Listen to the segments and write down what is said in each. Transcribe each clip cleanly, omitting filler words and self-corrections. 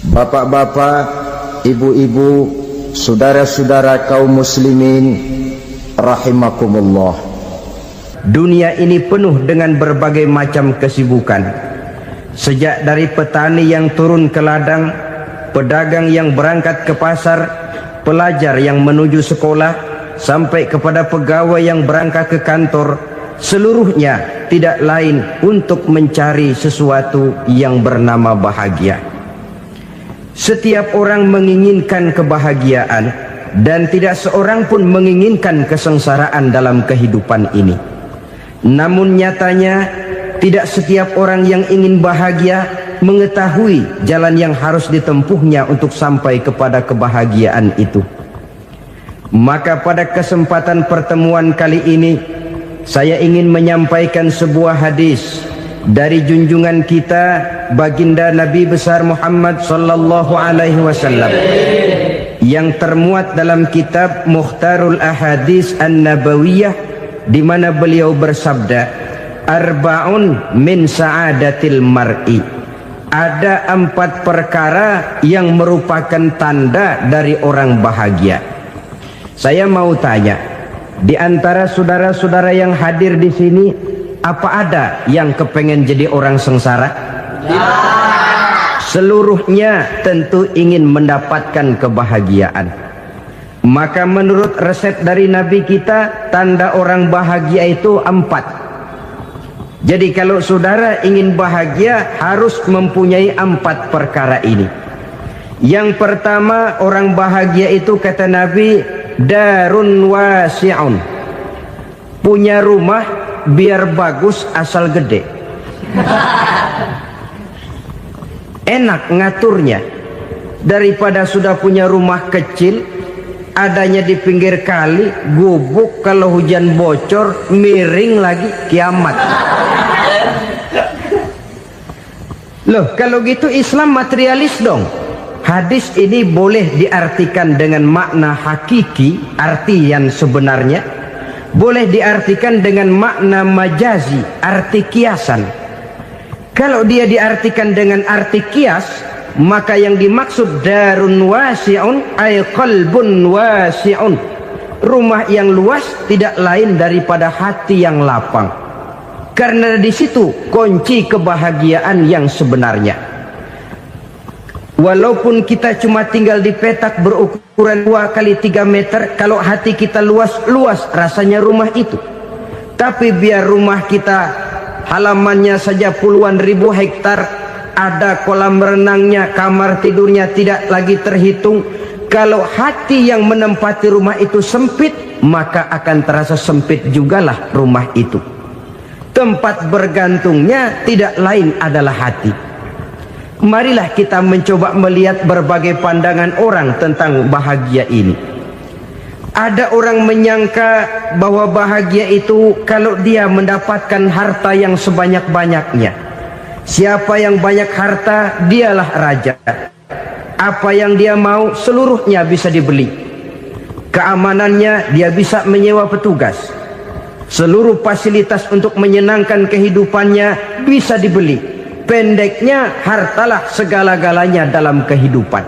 Bapak-bapak, ibu-ibu, saudara-saudara kaum muslimin rahimakumullah. Dunia ini penuh dengan berbagai macam kesibukan. Sejak dari petani yang turun ke ladang, pedagang yang berangkat ke pasar, pelajar yang menuju sekolah, sampai kepada pegawai yang berangkat ke kantor, seluruhnya tidak lain untuk mencari sesuatu yang bernama bahagia. Setiap orang menginginkan kebahagiaan, dan tidak seorang pun menginginkan kesengsaraan dalam kehidupan ini. Namun nyatanya tidak setiap orang yang ingin bahagia mengetahui jalan yang harus ditempuhnya untuk sampai kepada kebahagiaan itu. Maka pada kesempatan pertemuan kali ini, saya ingin menyampaikan sebuah hadis dari junjungan kita baginda Nabi besar Muhammad sallallahu alaihi wasallam yang termuat dalam kitab Mukhtarul Ahadits An-Nabawiyah, di mana beliau bersabda, arba'un min sa'adatil mar'i. Ada 4 perkara yang merupakan tanda dari orang bahagia. Saya mau tanya, di antara saudara-saudara yang hadir di sini, apa ada yang kepengen jadi orang sengsara? Ya. Seluruhnya tentu ingin mendapatkan kebahagiaan. Maka menurut resep dari Nabi kita, tanda orang bahagia itu 4. Jadi kalau saudara ingin bahagia, harus mempunyai 4 perkara ini. Yang pertama, orang bahagia itu kata Nabi, darun wasi'un. Punya rumah biar bagus asal gede. Enak ngaturnya, daripada sudah punya rumah kecil, adanya di pinggir kali, gubuk, kalau hujan bocor, miring lagi, kiamat. Loh, kalau gitu Islam materialis dong. Hadis ini boleh diartikan dengan makna hakiki, arti yang sebenarnya. Boleh diartikan dengan makna majazi, arti kiasan. Kalau dia diartikan dengan arti kias, maka yang dimaksud darun wasi'un ay qalbun wasi'un. Rumah yang luas tidak lain daripada hati yang lapang. Karena di situ kunci kebahagiaan yang sebenarnya. Walaupun kita cuma tinggal di petak berukuran 2 kali 3 meter, kalau hati kita luas-luas rasanya rumah itu. Tapi biar rumah kita halamannya saja puluhan ribu hektar, ada kolam renangnya, kamar tidurnya tidak lagi terhitung. Kalau hati yang menempati rumah itu sempit, maka akan terasa sempit jugalah rumah itu. Tempat bergantungnya tidak lain adalah hati. Marilah kita mencoba melihat berbagai pandangan orang tentang bahagia ini. Ada orang menyangka bahwa bahagia itu kalau dia mendapatkan harta yang sebanyak-banyaknya. Siapa yang banyak harta, dialah raja. Apa yang dia mau, seluruhnya bisa dibeli. Keamanannya, dia bisa menyewa petugas. Seluruh fasilitas untuk menyenangkan kehidupannya bisa dibeli. Pendeknya, hartalah segala-galanya dalam kehidupan.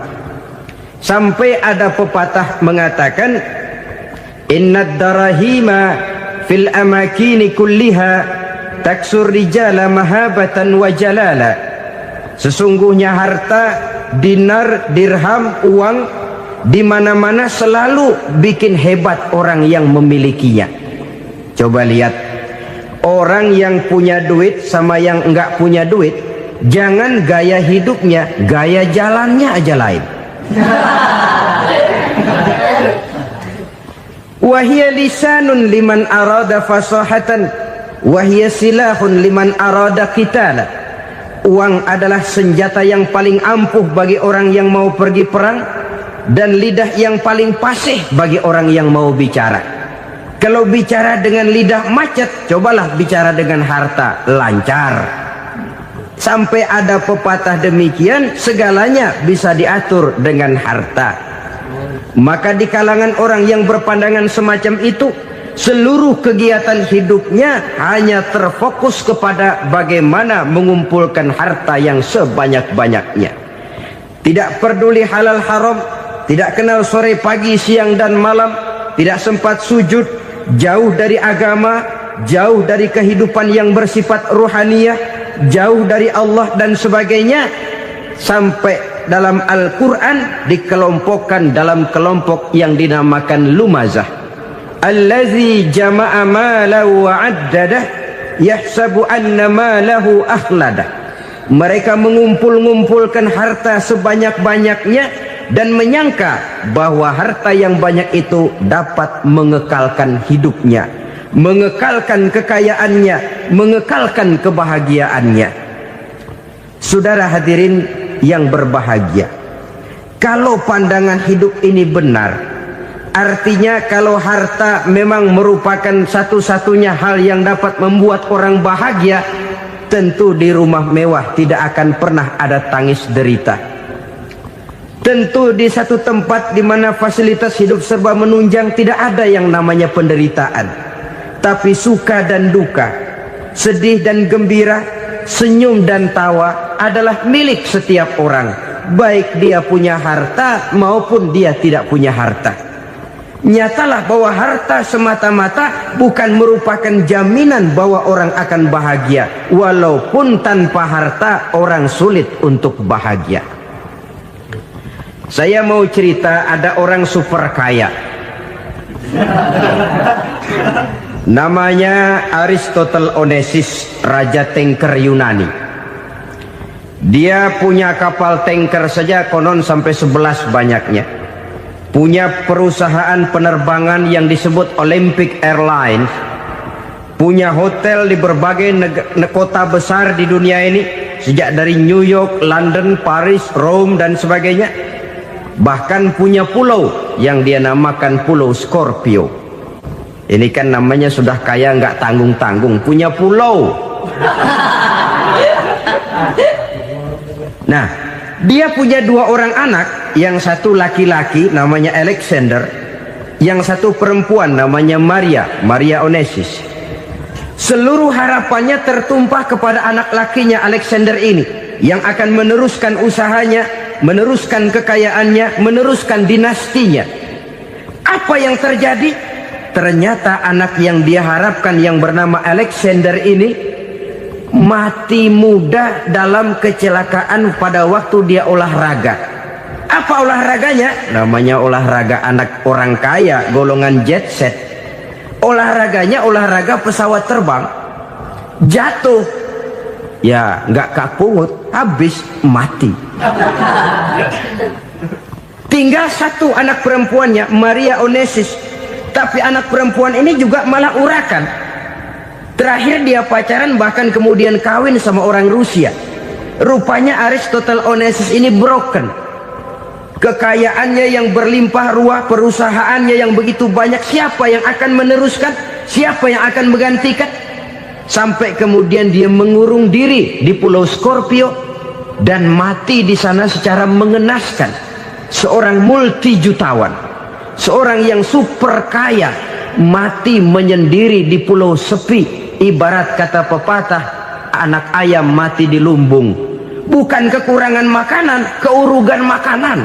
Sampai ada pepatah mengatakan, innad darahima fil amakini kulliha taksur rijala mahabatan wa jalala. Sesungguhnya harta, dinar, dirham, uang, di mana-mana selalu bikin hebat orang yang memilikinya. Coba lihat, orang yang punya duit sama yang enggak punya duit, jangan gaya hidupnya, gaya jalannya aja lain. Wahia lisanun liman arada fasahatan, wahia silahun liman arada qitala. Uang adalah senjata yang paling ampuh bagi orang yang mau pergi perang, dan lidah yang paling fasih bagi orang yang mau bicara. Kalau bicara dengan lidah macet, cobalah bicara dengan harta, lancar. Sampai ada pepatah demikian, segalanya bisa diatur dengan harta. Maka di kalangan orang yang berpandangan semacam itu, seluruh kegiatan hidupnya hanya terfokus kepada bagaimana mengumpulkan harta yang sebanyak-banyaknya. tidak peduli halal haram, tidak kenal sore pagi siang dan malam, tidak sempat sujud, jauh dari agama, jauh dari kehidupan yang bersifat ruhaniyah, jauh dari Allah dan sebagainya, sampai dalam Al-Quran dikelompokkan dalam kelompok yang dinamakan lumazah. Allazi jama'a malahu wa 'addadah yahsabu anna malahu akhladah. Mereka mengumpul-ngumpulkan harta sebanyak-banyaknya dan menyangka bahwa harta yang banyak itu dapat mengekalkan hidupnya, mengekalkan kekayaannya, mengekalkan kebahagiaannya. Saudara hadirin yang berbahagia, kalau pandangan hidup ini benar, artinya kalau harta memang merupakan satu-satunya hal yang dapat membuat orang bahagia, tentu di rumah mewah tidak akan pernah ada tangis derita. Tentu di satu tempat di mana fasilitas hidup serba menunjang tidak ada yang namanya penderitaan. Tapi suka dan duka, sedih dan gembira, senyum dan tawa adalah milik setiap orang, baik dia punya harta maupun dia tidak punya harta. Nyatalah bahwa harta semata-mata bukan merupakan jaminan bahwa orang akan bahagia, walaupun tanpa harta orang sulit untuk bahagia. Saya mau cerita, ada orang super kaya, namanya Aristotle Onesimus, raja tanker Yunani. Dia punya kapal tanker saja konon sampai 11 banyaknya. Punya perusahaan penerbangan yang disebut Olympic Airlines, punya hotel di berbagai kota besar di dunia ini, sejak dari New York, London, Paris, Rome dan sebagainya. Bahkan punya pulau yang dia namakan Pulau Scorpio. Ini kan namanya sudah kaya nggak tanggung-tanggung, punya pulau. Nah, dia punya 2 orang anak, yang satu laki-laki namanya Alexander, yang satu perempuan namanya Maria Onesimus. Seluruh harapannya tertumpah kepada anak lakinya Alexander ini, yang akan meneruskan usahanya, meneruskan kekayaannya, meneruskan dinastinya. Apa yang terjadi? Ternyata anak yang dia harapkan yang bernama Alexander ini mati muda dalam kecelakaan pada waktu dia olahraga. Apa olahraganya? Namanya olahraga anak orang kaya, golongan jet set. Olahraganya olahraga pesawat terbang. Jatuh, ya nggak kapungut, habis mati. Tinggal satu anak perempuannya, Maria Onesimus. Tapi anak perempuan ini juga malah urakan. Terakhir dia pacaran, bahkan kemudian kawin sama orang Rusia. Rupanya Aristotle Onesimus ini broken. Kekayaannya yang berlimpah ruah, perusahaannya yang begitu banyak, siapa yang akan meneruskan? Siapa yang akan menggantikan? Sampai kemudian dia mengurung diri di Pulau Scorpio dan mati di sana secara mengenaskan. Seorang multi jutawan, seorang yang super kaya, mati menyendiri di pulau sepi. Ibarat kata pepatah, anak ayam mati di lumbung. Bukan kekurangan makanan, keurugan makanan.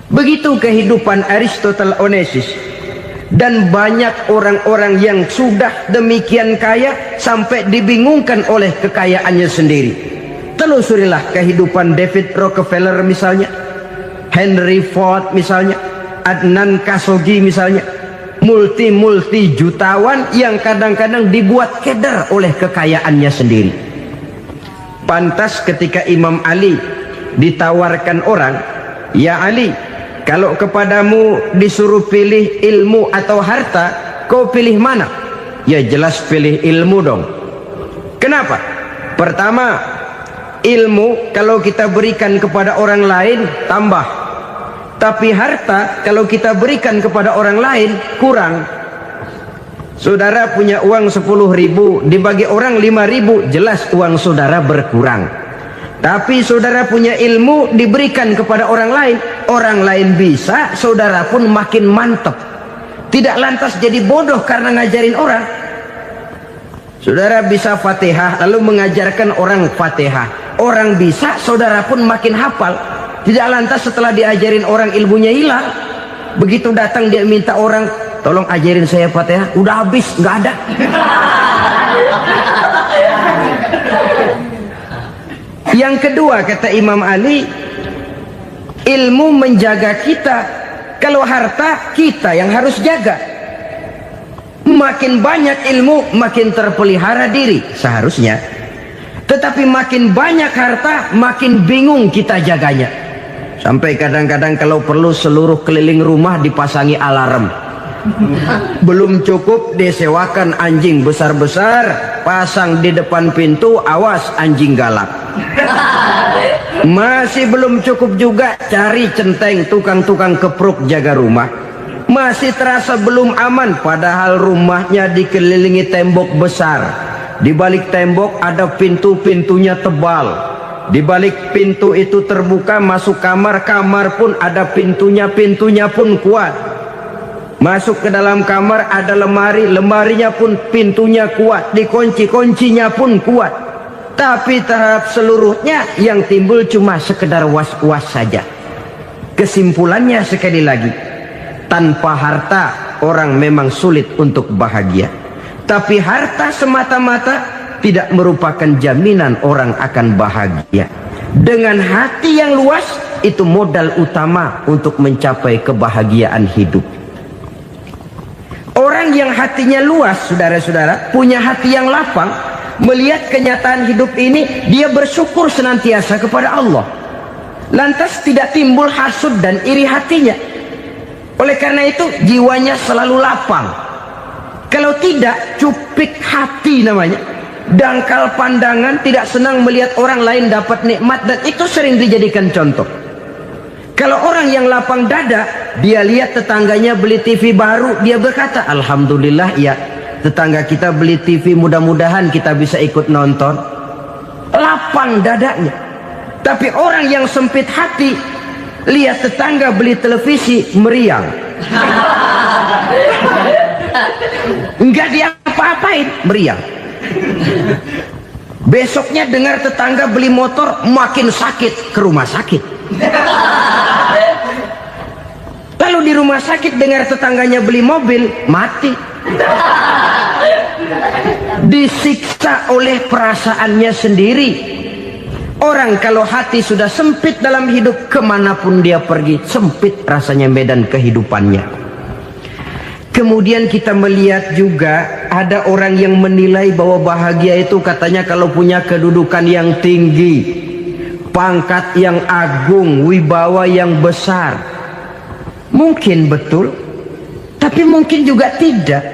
Begitu kehidupan Aristotle Onesimus. Dan banyak orang-orang yang sudah demikian kaya sampai dibingungkan oleh kekayaannya sendiri. Telusurilah kehidupan David Rockefeller misalnya, Henry Ford misalnya, Adnan Khashoggi misalnya. Multi jutawan yang kadang-kadang dibuat keder oleh kekayaannya sendiri. Pantas ketika Imam Ali ditawarkan orang, "Ya Ali, kalau kepadamu disuruh pilih ilmu atau harta, kau pilih mana?" Ya jelas pilih ilmu dong. Kenapa? Pertama, ilmu kalau kita berikan kepada orang lain tambah. Tapi harta kalau kita berikan kepada orang lain kurang. Saudara punya uang 10.000, dibagi orang 5.000, jelas uang saudara berkurang. Tapi saudara punya ilmu, diberikan kepada orang lain bisa, saudara pun makin mantap. Tidak lantas jadi bodoh karena ngajarin orang. Saudara bisa Fatihah lalu mengajarkan orang Fatihah. Orang bisa, saudara pun makin hafal. Tidak lantas setelah diajarin orang ilmunya hilang. Begitu datang dia minta orang, tolong ajarin saya Fatihah, udah habis, nggak ada. Yang kedua kata Imam Ali, ilmu menjaga kita. Kalau harta, kita yang harus jaga. Makin banyak ilmu, makin terpelihara diri seharusnya. Tetapi makin banyak harta, makin bingung kita jaganya. Sampai kadang-kadang kalau perlu seluruh keliling rumah dipasangi alarm. Belum cukup disewakan anjing besar-besar, pasang di depan pintu, awas anjing galak. Masih belum cukup juga, cari centeng tukang-tukang kepruk jaga rumah. Masih terasa belum aman, padahal rumahnya dikelilingi tembok besar. Di balik tembok ada pintu-pintunya tebal. Di balik pintu itu terbuka masuk kamar, kamar pun ada pintunya, pintunya pun kuat. Masuk ke dalam kamar ada lemari, lemarinya pun pintunya kuat, dikunci, kuncinya pun kuat. Tapi tahap seluruhnya yang timbul cuma sekedar was-was saja. Kesimpulannya sekali lagi, tanpa harta orang memang sulit untuk bahagia. Tapi harta semata-mata tidak merupakan jaminan orang akan bahagia. Dengan hati yang luas, itu modal utama untuk mencapai kebahagiaan hidup. Orang yang hatinya luas, saudara-saudara, punya hati yang lapang, melihat kenyataan hidup ini, dia bersyukur senantiasa kepada Allah. Lantas tidak timbul hasud dan iri hatinya. Oleh karena itu, jiwanya selalu lapang. Kalau tidak, cupik hati namanya. Dangkal pandangan, tidak senang melihat orang lain dapat nikmat, dan itu sering dijadikan contoh. Kalau orang yang lapang dada, dia lihat tetangganya beli TV baru, dia berkata, alhamdulillah ya, tetangga kita beli TV, mudah-mudahan kita bisa ikut nonton. Lapang dadanya. Tapi orang yang sempit hati, lihat tetangga beli televisi, meriang. Enggak diapa-apain, meriang. Besoknya dengar tetangga beli motor, makin sakit, ke rumah sakit. Lalu di rumah sakit dengar tetangganya beli mobil, mati. Disiksa oleh perasaannya sendiri. Orang kalau hati sudah sempit dalam hidup, kemanapun dia pergi, sempit rasanya medan kehidupannya. Kemudian kita melihat juga ada orang yang menilai bahwa bahagia itu katanya kalau punya kedudukan yang tinggi, pangkat yang agung, wibawa yang besar. Mungkin betul, tapi mungkin juga tidak.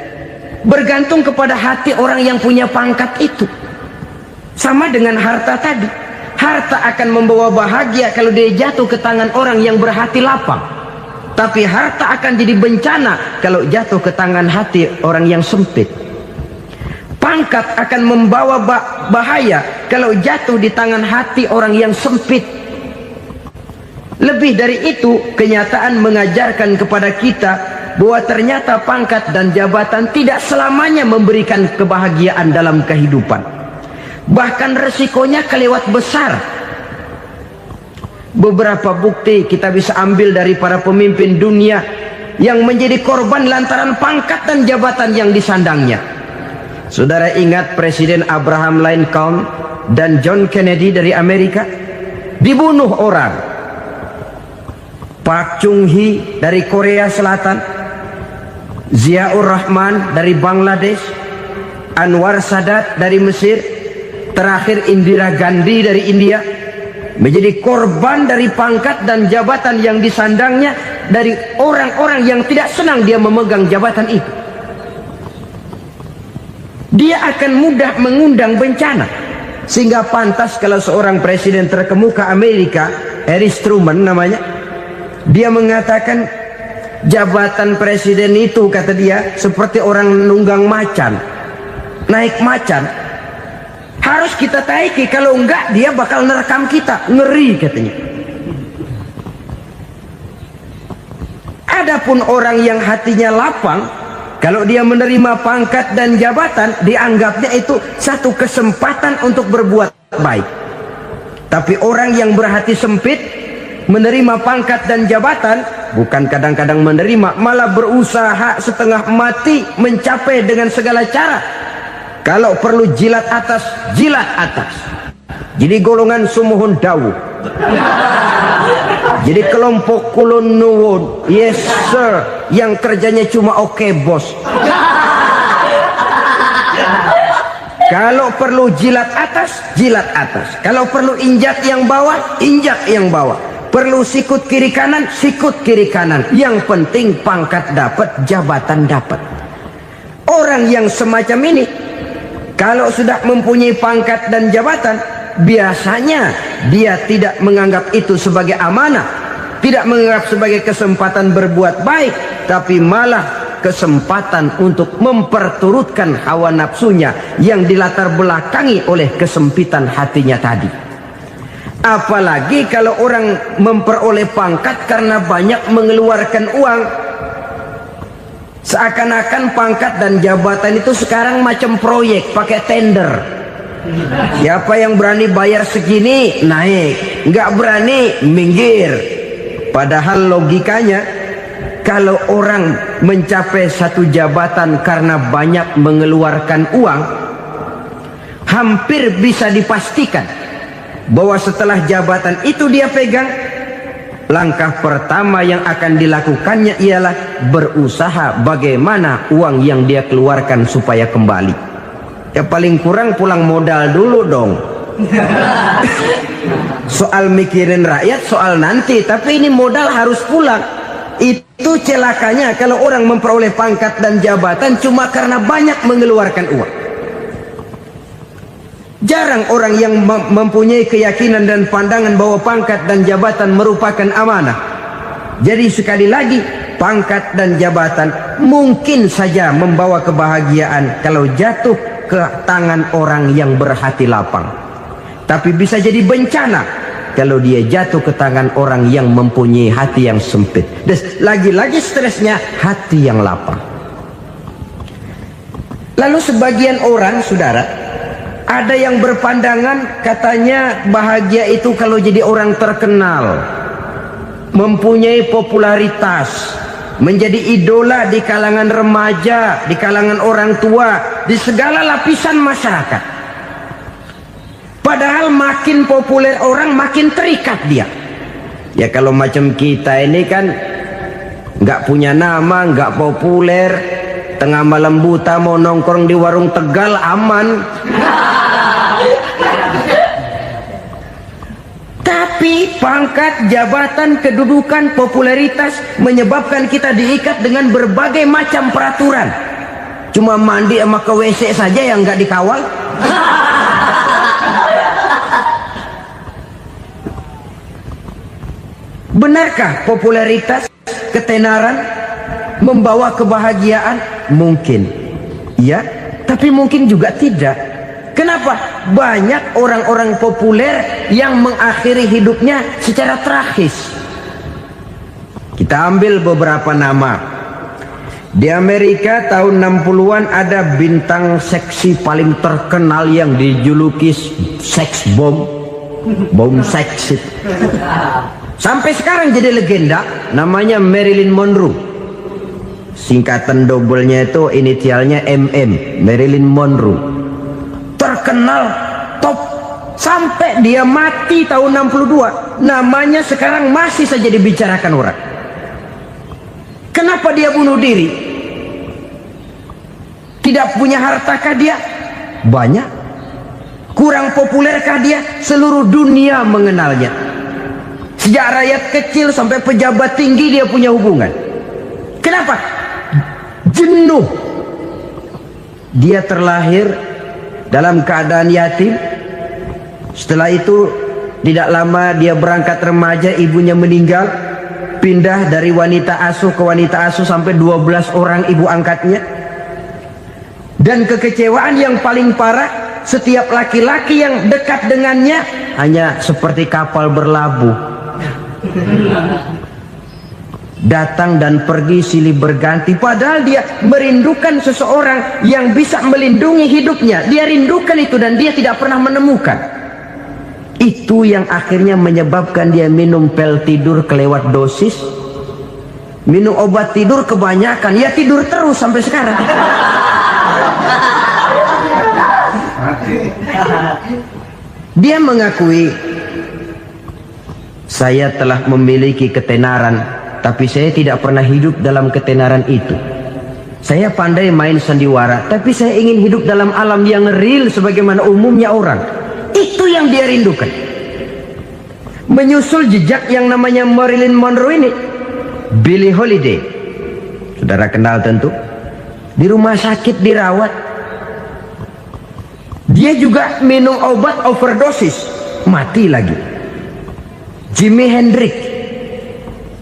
Bergantung kepada hati orang yang punya pangkat itu. Sama dengan harta tadi. Harta akan membawa bahagia kalau dia jatuh ke tangan orang yang berhati lapang. Tapi harta akan jadi bencana kalau jatuh ke tangan hati orang yang sempit. Pangkat akan membawa bahaya kalau jatuh di tangan hati orang yang sempit. Lebih dari itu, kenyataan mengajarkan kepada kita bahwa ternyata pangkat dan jabatan tidak selamanya memberikan kebahagiaan dalam kehidupan. Bahkan resikonya kelewat besar. Beberapa bukti kita bisa ambil dari para pemimpin dunia yang menjadi korban lantaran pangkat dan jabatan yang disandangnya. Saudara ingat Presiden Abraham Lincoln dan John Kennedy dari Amerika? Dibunuh orang. Park Chung-hee dari Korea Selatan, Ziaur Rahman dari Bangladesh, Anwar Sadat dari Mesir, terakhir Indira Gandhi dari India, menjadi korban dari pangkat dan jabatan yang disandangnya dari orang-orang yang tidak senang dia memegang jabatan itu. Dia akan mudah mengundang bencana. Sehingga pantas kalau seorang presiden terkemuka Amerika, Harry Truman namanya, dia mengatakan jabatan presiden itu, kata dia, seperti orang nunggang macan, naik macan. Harus kita taiki, kalau enggak dia bakal nerekam kita, ngeri katanya. Adapun orang yang hatinya lapang, Kalau dia menerima pangkat dan jabatan, dianggapnya itu satu kesempatan untuk berbuat baik. Tapi orang yang berhati sempit, menerima pangkat dan jabatan, bukan kadang-kadang menerima, malah berusaha setengah mati mencapai dengan segala cara. Kalau perlu jilat atas, jilat atas. Jadi golongan sumuhun dawu. Jadi kelompok kulon nuwun, yes sir, yang kerjanya cuma oke bos. Kalau perlu jilat atas, jilat atas. Kalau perlu injak yang bawah, injak yang bawah. Perlu sikut kiri kanan, sikut kiri kanan. Yang penting pangkat dapat, jabatan dapat. Orang yang semacam ini, kalau sudah mempunyai pangkat dan jabatan, biasanya dia tidak menganggap itu sebagai amanah, tidak menganggap sebagai kesempatan berbuat baik, tapi malah kesempatan untuk memperturutkan hawa nafsunya yang dilatar belakangi oleh kesempitan hatinya tadi. Apalagi kalau orang memperoleh pangkat karena banyak mengeluarkan uang. Seakan-akan pangkat dan jabatan itu sekarang macam proyek, pakai tender. Siapa yang berani bayar segini, naik. Nggak berani, minggir. Padahal logikanya, kalau orang mencapai satu jabatan karena banyak mengeluarkan uang, hampir bisa dipastikan bahwa setelah jabatan itu dia pegang, langkah pertama yang akan dilakukannya ialah berusaha bagaimana uang yang dia keluarkan supaya kembali. Ya paling kurang pulang modal dulu dong. Soal mikirin rakyat soal nanti, tapi ini modal harus pulang. Itu celakanya kalau orang memperoleh pangkat dan jabatan cuma karena banyak mengeluarkan uang. Jarang orang yang mempunyai keyakinan dan pandangan bahwa pangkat dan jabatan merupakan amanah. Jadi sekali lagi, pangkat dan jabatan mungkin saja membawa kebahagiaan kalau jatuh ke tangan orang yang berhati lapang. Tapi bisa jadi bencana kalau dia jatuh ke tangan orang yang mempunyai hati yang sempit. Dan lagi-lagi stresnya hati yang lapang. Lalu sebagian orang, saudara, ada yang berpandangan katanya bahagia itu kalau jadi orang terkenal, mempunyai popularitas, menjadi idola di kalangan remaja, di kalangan orang tua, di segala lapisan masyarakat. Padahal makin populer orang, makin terikat dia. Ya kalau macam kita ini kan nggak punya nama, nggak populer, tengah malam buta mau nongkrong di warung Tegal aman. Tapi pangkat, jabatan, kedudukan, popularitas menyebabkan kita diikat dengan berbagai macam peraturan. Cuma mandi sama ke WC saja yang nggak dikawal. Benarkah popularitas, ketenaran membawa kebahagiaan? Mungkin. Ya, tapi mungkin juga tidak. Kenapa? Banyak orang-orang populer yang mengakhiri hidupnya secara tragis. Kita ambil beberapa nama. Di Amerika tahun 60-an ada bintang seksi paling terkenal yang dijuluki sex bomb. Bom seks. Sampai sekarang jadi legenda, namanya Marilyn Monroe. Singkatan dobelnya itu inisialnya MM, Marilyn Monroe. Terkenal, top, sampai dia mati tahun 62. Namanya sekarang masih saja dibicarakan orang. Kenapa dia bunuh diri? Tidak punya hartakah dia? Banyak. Kurang populerkah dia? Seluruh dunia mengenalnya. Sejak rakyat kecil sampai pejabat tinggi dia punya hubungan. Kenapa? Jenuh. Dia terlahir dalam keadaan yatim. Setelah itu tidak lama dia berangkat remaja, ibunya meninggal. Pindah dari wanita asuh ke wanita asuh sampai 12 orang ibu angkatnya. Dan kekecewaan yang paling parah, setiap laki-laki yang dekat dengannya hanya seperti kapal berlabuh. datang dan pergi silih berganti, padahal dia merindukan seseorang yang bisa melindungi hidupnya. Dia rindukan itu dan dia tidak pernah menemukan. Itu yang akhirnya menyebabkan dia minum pil tidur kelewat dosis, minum obat tidur kebanyakan, ya tidur terus sampai sekarang. Dia mengakui, saya telah memiliki ketenaran, tapi saya tidak pernah hidup dalam ketenaran itu. Saya pandai main sandiwara, tapi saya ingin hidup dalam alam yang real sebagaimana umumnya orang. Itu yang dia rindukan. Menyusul jejak yang namanya Marilyn Monroe ini, Billie Holiday, saudara kenal tentu, di rumah sakit dirawat. Dia juga minum obat overdosis, mati lagi. Jimi Hendrix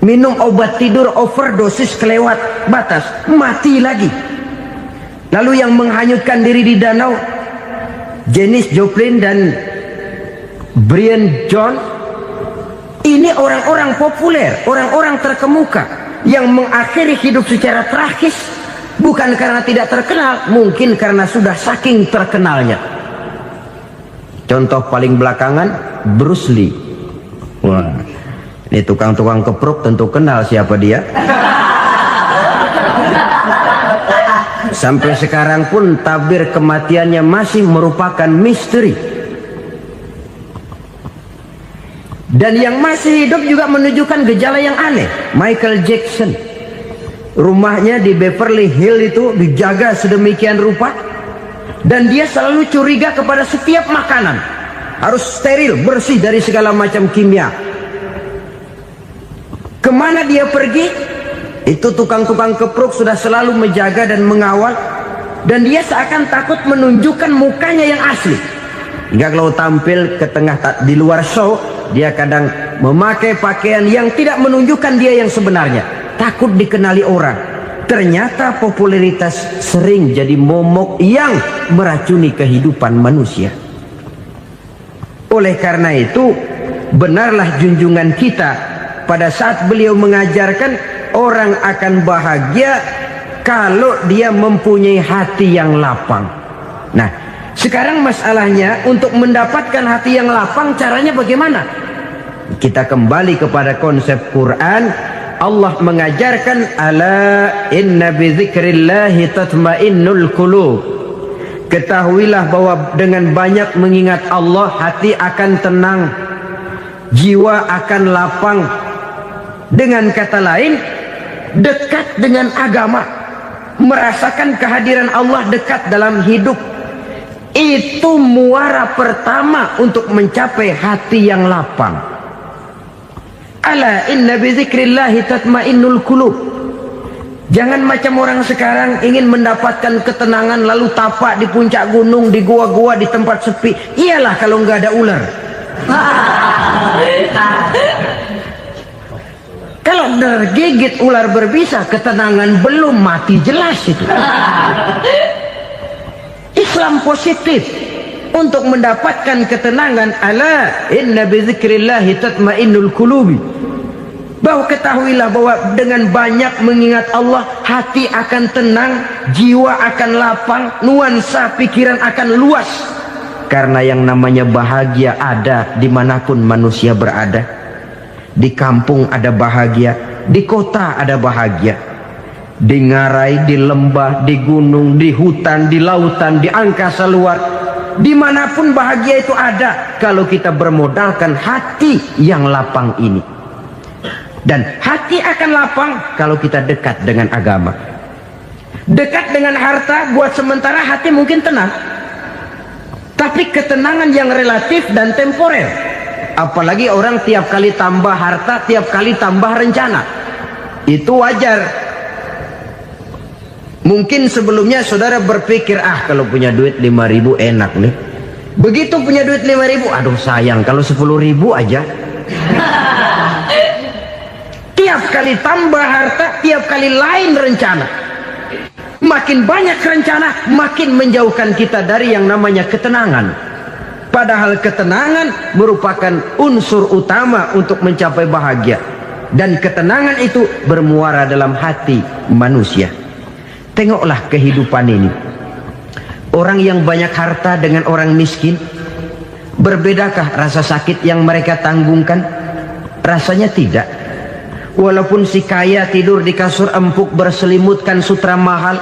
minum obat tidur overdosis kelewat batas, mati lagi. Lalu yang menghanyutkan diri di danau, Janis Joplin dan Brian Jones. Ini orang-orang populer, orang-orang terkemuka yang mengakhiri hidup secara tragis, bukan karena tidak terkenal, mungkin karena sudah saking terkenalnya. Contoh paling belakangan, Bruce Lee. Wah, ini tukang-tukang keprok tentu kenal siapa dia. Sampai sekarang pun tabir kematiannya masih merupakan misteri. Dan yang masih hidup juga menunjukkan gejala yang aneh. Michael Jackson, rumahnya di Beverly Hills itu dijaga sedemikian rupa, dan dia selalu curiga kepada setiap makanan harus steril, bersih dari segala macam kimia. Kemana dia pergi, itu tukang-tukang keprok sudah selalu menjaga dan mengawal, dan dia seakan takut menunjukkan mukanya yang asli. Hingga kalau tampil ke tengah di luar show, dia kadang memakai pakaian yang tidak menunjukkan dia yang sebenarnya, takut dikenali orang. Ternyata popularitas sering jadi momok yang meracuni kehidupan manusia. Oleh karena itu, benarlah junjungan kita pada saat beliau mengajarkan orang akan bahagia kalau dia mempunyai hati yang lapang. Nah, sekarang masalahnya untuk mendapatkan hati yang lapang, caranya bagaimana? Kita kembali kepada konsep Quran. Allah mengajarkan, ala inna bizikrillahi tatmainnul qulub. Ketahuilah bahwa dengan banyak mengingat Allah, hati akan tenang, jiwa akan lapang. Dengan kata lain, dekat dengan agama, merasakan kehadiran Allah dekat dalam hidup. Itu muara pertama untuk mencapai hati yang lapang. Ala inna bizikrillahi tatmainnul qulub. Jangan macam orang sekarang ingin mendapatkan ketenangan lalu tapak di puncak gunung, di gua-gua, di tempat sepi. Iyalah kalau nggak ada ular. Kalau tergigit ular berbisa, ketenangan belum, mati jelas itu. Islam positif untuk mendapatkan ketenangan. Ala inna bizikrillahi tatmainnul qulubi. Bahwa ketahuilah bahwa dengan banyak mengingat Allah, hati akan tenang, jiwa akan lapang, nuansa pikiran akan luas. Karena yang namanya bahagia ada dimanapun manusia berada. Di kampung ada bahagia, di kota ada bahagia, di ngarai, di lembah, di gunung, di hutan, di lautan, di angkasa luar, dimanapun bahagia itu ada kalau kita bermodalkan hati yang lapang ini. Dan hati akan lapang kalau kita dekat dengan agama. Dekat dengan harta buat sementara hati mungkin tenang, tapi ketenangan yang relatif dan temporer. Apalagi orang tiap kali tambah harta, tiap kali tambah rencana, itu wajar. Mungkin sebelumnya saudara berpikir, kalau punya duit 5.000 enak nih. Begitu punya duit 5.000, aduh sayang kalau 10.000 aja. Tiap kali tambah harta, tiap kali lain rencana. Makin banyak rencana, makin menjauhkan kita dari yang namanya ketenangan. Padahal ketenangan merupakan unsur utama untuk mencapai bahagia. dan ketenangan itu bermuara dalam hati manusia. Tengoklah kehidupan ini. Orang yang banyak harta dengan orang miskin, berbedakah rasa sakit yang mereka tanggungkan? Rasanya tidak. Walaupun si kaya tidur di kasur empuk berselimutkan sutra mahal,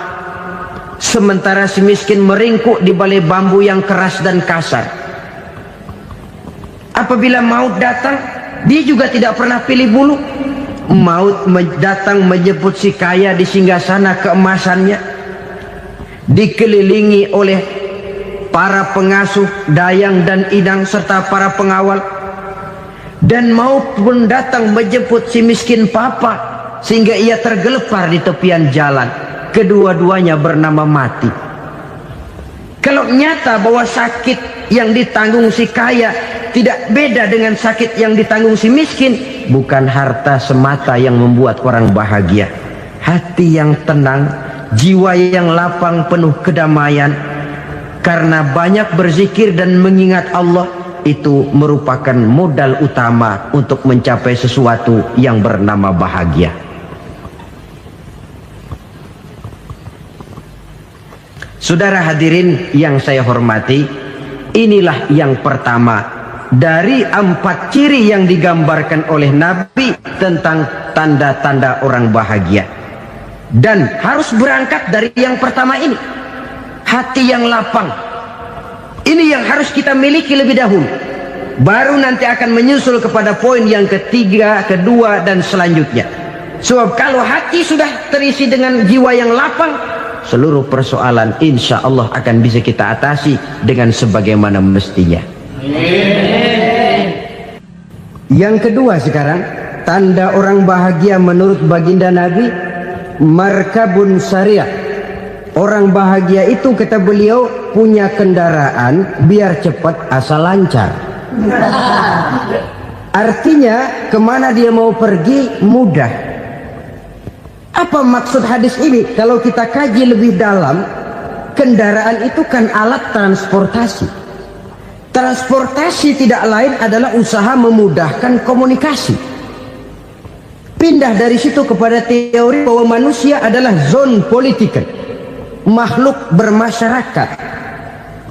sementara si miskin meringkuk di balai bambu yang keras dan kasar. Apabila maut datang, dia juga tidak pernah pilih bulu. Maut datang menjemput si kaya di singgasana keemasannya, dikelilingi oleh para pengasuh, dayang dan idang serta para pengawal. Dan maut pun datang menjemput si miskin papa, sehingga ia tergelepar di tepian jalan. Kedua-duanya bernama mati. Kalau nyata bahwa sakit yang ditanggung si kaya tidak beda dengan sakit yang ditanggung si miskin, bukan harta semata yang membuat orang bahagia. Hati yang tenang, jiwa yang lapang penuh kedamaian karena banyak berzikir dan mengingat Allah, itu merupakan modal utama untuk mencapai sesuatu yang bernama bahagia. Saudara hadirin yang saya hormati, inilah yang pertama dari 4 ciri yang digambarkan oleh Nabi tentang tanda-tanda orang bahagia. Dan harus berangkat dari yang pertama ini, hati yang lapang. Ini yang harus kita miliki lebih dahulu, baru nanti akan menyusul kepada poin yang ketiga, kedua dan selanjutnya. Sebab kalau hati sudah terisi dengan jiwa yang lapang, seluruh persoalan insya Allah akan bisa kita atasi dengan sebagaimana mestinya. Yang kedua sekarang, tanda orang bahagia menurut baginda Nabi, markabun syariah. Orang bahagia itu, kata beliau, punya kendaraan biar cepat asal lancar. Artinya kemana dia mau pergi mudah. Apa maksud hadis ini? Kalau kita kaji lebih dalam, kendaraan itu kan alat transportasi. Transportasi tidak lain adalah usaha memudahkan komunikasi. Pindah dari situ kepada teori bahwa manusia adalah zon political, makhluk bermasyarakat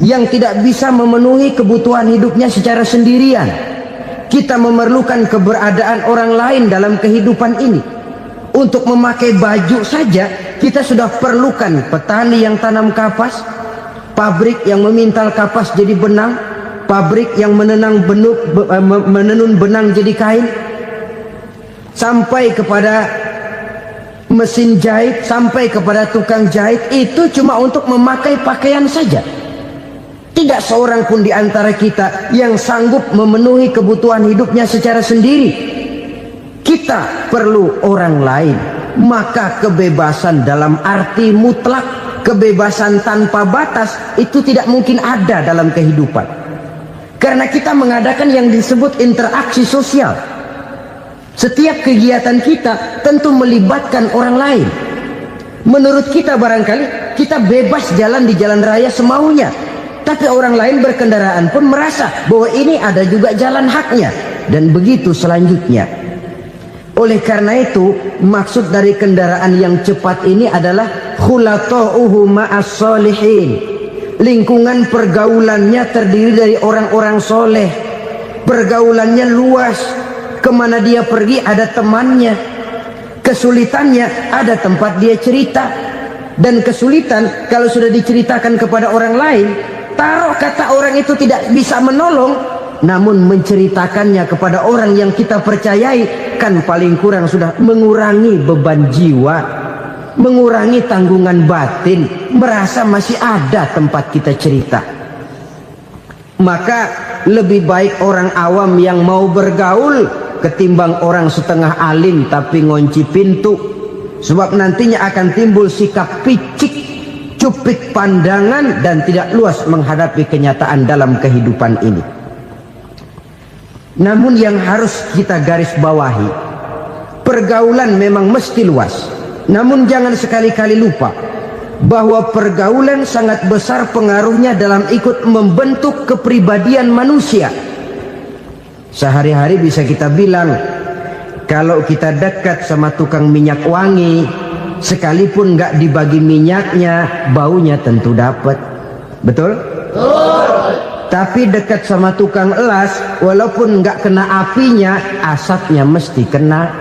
yang tidak bisa memenuhi kebutuhan hidupnya secara sendirian. Kita memerlukan keberadaan orang lain dalam kehidupan ini. Untuk memakai baju saja kita sudah perlukan petani yang tanam kapas, pabrik yang memintal kapas jadi benang, pabrik yang menenun benang jadi kain, sampai kepada mesin jahit, sampai kepada tukang jahit. Itu cuma untuk memakai pakaian saja. Tidak seorang pun di antara kita yang sanggup memenuhi kebutuhan hidupnya secara sendiri. Kita perlu orang lain. Maka kebebasan dalam arti mutlak, kebebasan tanpa batas, itu tidak mungkin ada dalam kehidupan. Karena kita mengadakan yang disebut interaksi sosial. Setiap kegiatan kita tentu melibatkan orang lain. Menurut kita barangkali kita bebas jalan di jalan raya semaunya, tapi orang lain berkendaraan pun merasa bahwa ini ada juga jalan haknya, dan begitu selanjutnya. Oleh karena itu, maksud dari kendaraan yang cepat ini adalah khulatuhu ma'as solihin. Lingkungan pergaulannya terdiri dari orang-orang soleh. Pergaulannya luas. Kemana dia pergi ada temannya. Kesulitannya ada tempat dia cerita. Dan kesulitan kalau sudah diceritakan kepada orang lain, taruh kata orang itu tidak bisa menolong, namun menceritakannya kepada orang yang kita percayai, kan paling kurang sudah mengurangi beban jiwa, mengurangi tanggungan batin, merasa masih ada tempat kita cerita. Maka lebih baik orang awam yang mau bergaul ketimbang orang setengah alim tapi ngunci pintu. Sebab nantinya akan timbul sikap picik, cupik pandangan, dan tidak luas menghadapi kenyataan dalam kehidupan ini. Namun yang harus kita garis bawahi, pergaulan memang mesti luas. Namun jangan sekali-kali lupa bahwa pergaulan sangat besar pengaruhnya dalam ikut membentuk kepribadian manusia. Sehari-hari bisa kita bilang, Kalau kita dekat sama tukang minyak wangi, sekalipun nggak dibagi minyaknya, baunya tentu dapat. Betul? Tapi dekat sama tukang elas, walaupun nggak kena apinya, asapnya mesti kena.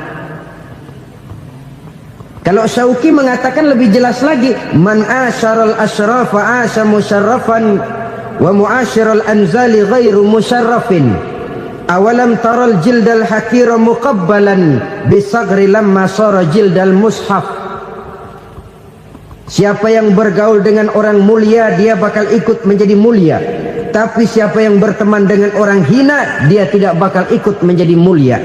Kalau Syauqi mengatakan lebih jelas lagi, man asyaral asrafa asa musyarrafan wa muasyiral anzali ghairu musyarrafin. Awalam taral jildal hakira muqabbalan bisagri lamma sara jildal mushaf. Siapa yang bergaul dengan orang mulia, dia bakal ikut menjadi mulia. Tapi siapa yang berteman dengan orang hina, dia tidak bakal ikut menjadi mulia.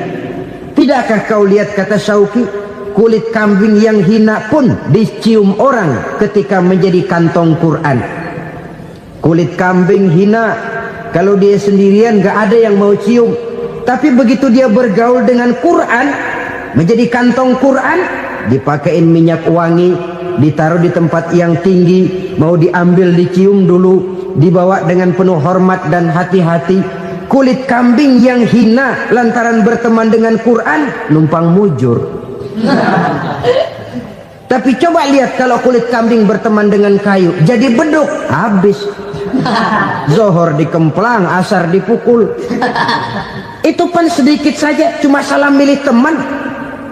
Tidakkah kau lihat, kata Syauqi, kulit kambing yang hina pun dicium orang ketika menjadi kantong Quran. Kulit kambing hina, kalau dia sendirian gak ada yang mau cium. Tapi begitu dia bergaul dengan Quran, menjadi kantong Quran, dipakein minyak wangi, ditaruh di tempat yang tinggi, mau diambil dicium dulu, dibawa dengan penuh hormat dan hati-hati. Kulit kambing yang hina lantaran berteman dengan Quran, numpang mujur. Tapi coba lihat kalau kulit kambing berteman dengan kayu, jadi beduk, habis. Zohor dikemplang, asar dipukul. Itu pun sedikit saja, cuma salah milih teman.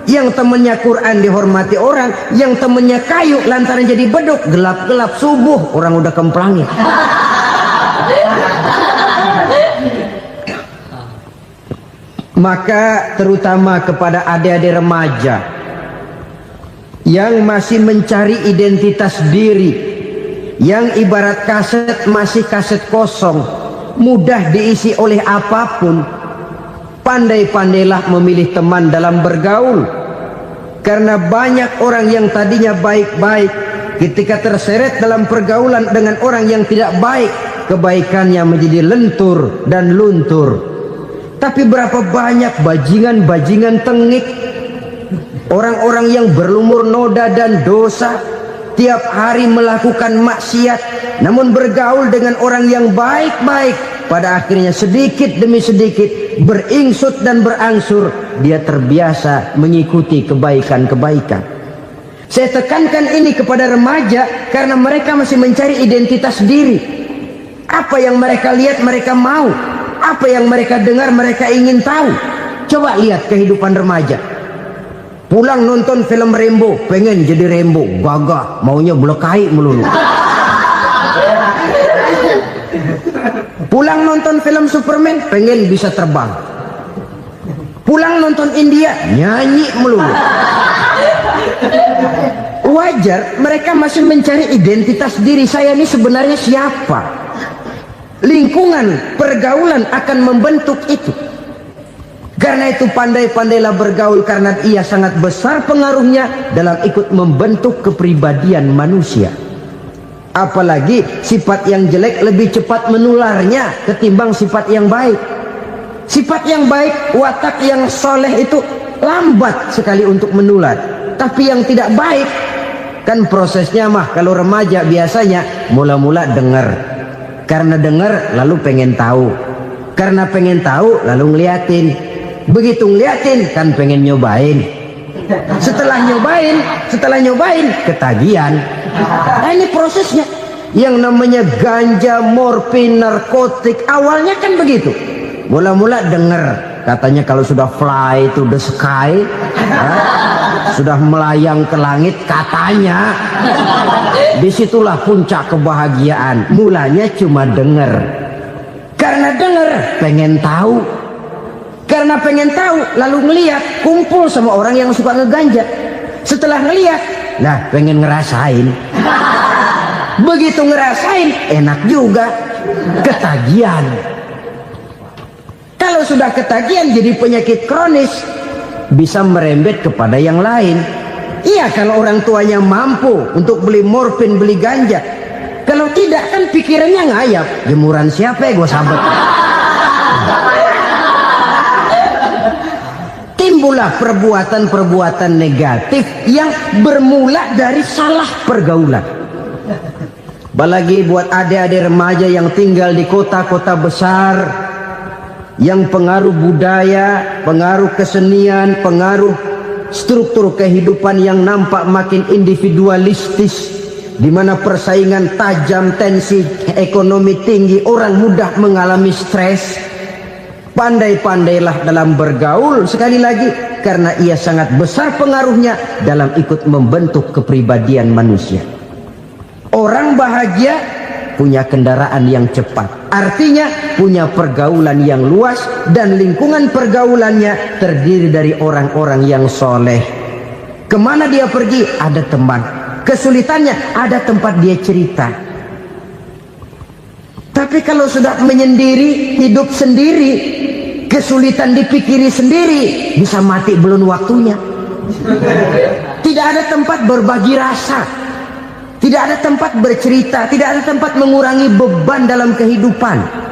Yang temannya Quran dihormati orang, yang temannya kayu lantaran jadi beduk, gelap-gelap subuh orang udah kemplangin. Maka terutama kepada adik-adik remaja yang masih mencari identitas diri, yang ibarat kaset masih kaset kosong, mudah diisi oleh apapun, pandai-pandailah memilih teman dalam bergaul. Karena banyak orang yang tadinya baik-baik, ketika terseret dalam pergaulan dengan orang yang tidak baik, kebaikannya menjadi lentur dan luntur. Tapi berapa banyak bajingan-bajingan tengik, orang-orang yang berlumur noda dan dosa, tiap hari melakukan maksiat, namun bergaul dengan orang yang baik-baik, pada akhirnya sedikit demi sedikit beringsut dan berangsur dia terbiasa mengikuti kebaikan-kebaikan. Saya tekankan ini kepada remaja karena mereka masih mencari identitas diri. Apa yang mereka lihat mereka mau, apa yang mereka dengar mereka ingin tahu. Coba lihat kehidupan remaja. Pulang nonton film Rambo, pengen jadi Rambo, gagah, maunya belekai melulu. Pulang nonton film Superman, pengen bisa terbang. Pulang nonton India, nyanyi melulu. Wajar, mereka masih mencari identitas diri. Saya ini sebenarnya siapa? Lingkungan, pergaulan akan membentuk itu. Karena itu pandai-pandailah bergaul, karena ia sangat besar pengaruhnya dalam ikut membentuk kepribadian manusia. Apalagi sifat yang jelek lebih cepat menularnya ketimbang sifat yang baik. Sifat yang baik, watak yang soleh itu lambat sekali untuk menular. Tapi yang tidak baik, kan prosesnya mah kalau remaja biasanya mula-mula dengar. Karena dengar lalu pengen tahu. Karena pengen tahu lalu ngeliatin. Begitu ngeliatin kan pengen nyobain. Setelah nyobain ketagihan. Nah, ini prosesnya. Yang namanya ganja, morfin, narkotik, awalnya kan begitu. Mula-mula dengar, katanya kalau sudah fly to the sky, sudah melayang ke langit, katanya disitulah puncak kebahagiaan. Mulanya cuma dengar. Karena dengar pengen tahu. Karena pengen tahu lalu ngeliat, kumpul sama orang yang suka ngeganja. Setelah ngeliat, nah pengen ngerasain. Begitu ngerasain enak juga, ketagihan. Kalau sudah ketagihan jadi penyakit kronis, bisa merembet kepada yang lain. Iya, kalau orang tuanya mampu untuk beli morfin, beli ganja. Kalau tidak kan pikirannya ngayap, jemuran siapa ya gue sabet. Timbullah perbuatan-perbuatan negatif yang bermula dari salah pergaulan. Apalagi buat adik-adik remaja yang tinggal di kota-kota besar, yang pengaruh budaya, pengaruh kesenian, pengaruh struktur kehidupan yang nampak makin individualistis, di mana persaingan tajam, tensi ekonomi tinggi, orang mudah mengalami stres. Pandai-pandailah dalam bergaul, sekali lagi, karena ia sangat besar pengaruhnya dalam ikut membentuk kepribadian manusia. Orang bahagia punya kendaraan yang cepat, artinya punya pergaulan yang luas, dan lingkungan pergaulannya terdiri dari orang-orang yang soleh. Kemana dia pergi, ada teman. Kesulitannya, ada tempat dia cerita. Tapi kalau sudah menyendiri, hidup sendiri, kesulitan dipikiri sendiri, bisa mati belum waktunya. Tidak ada tempat berbagi rasa, tidak ada tempat bercerita, tidak ada tempat mengurangi beban dalam kehidupan.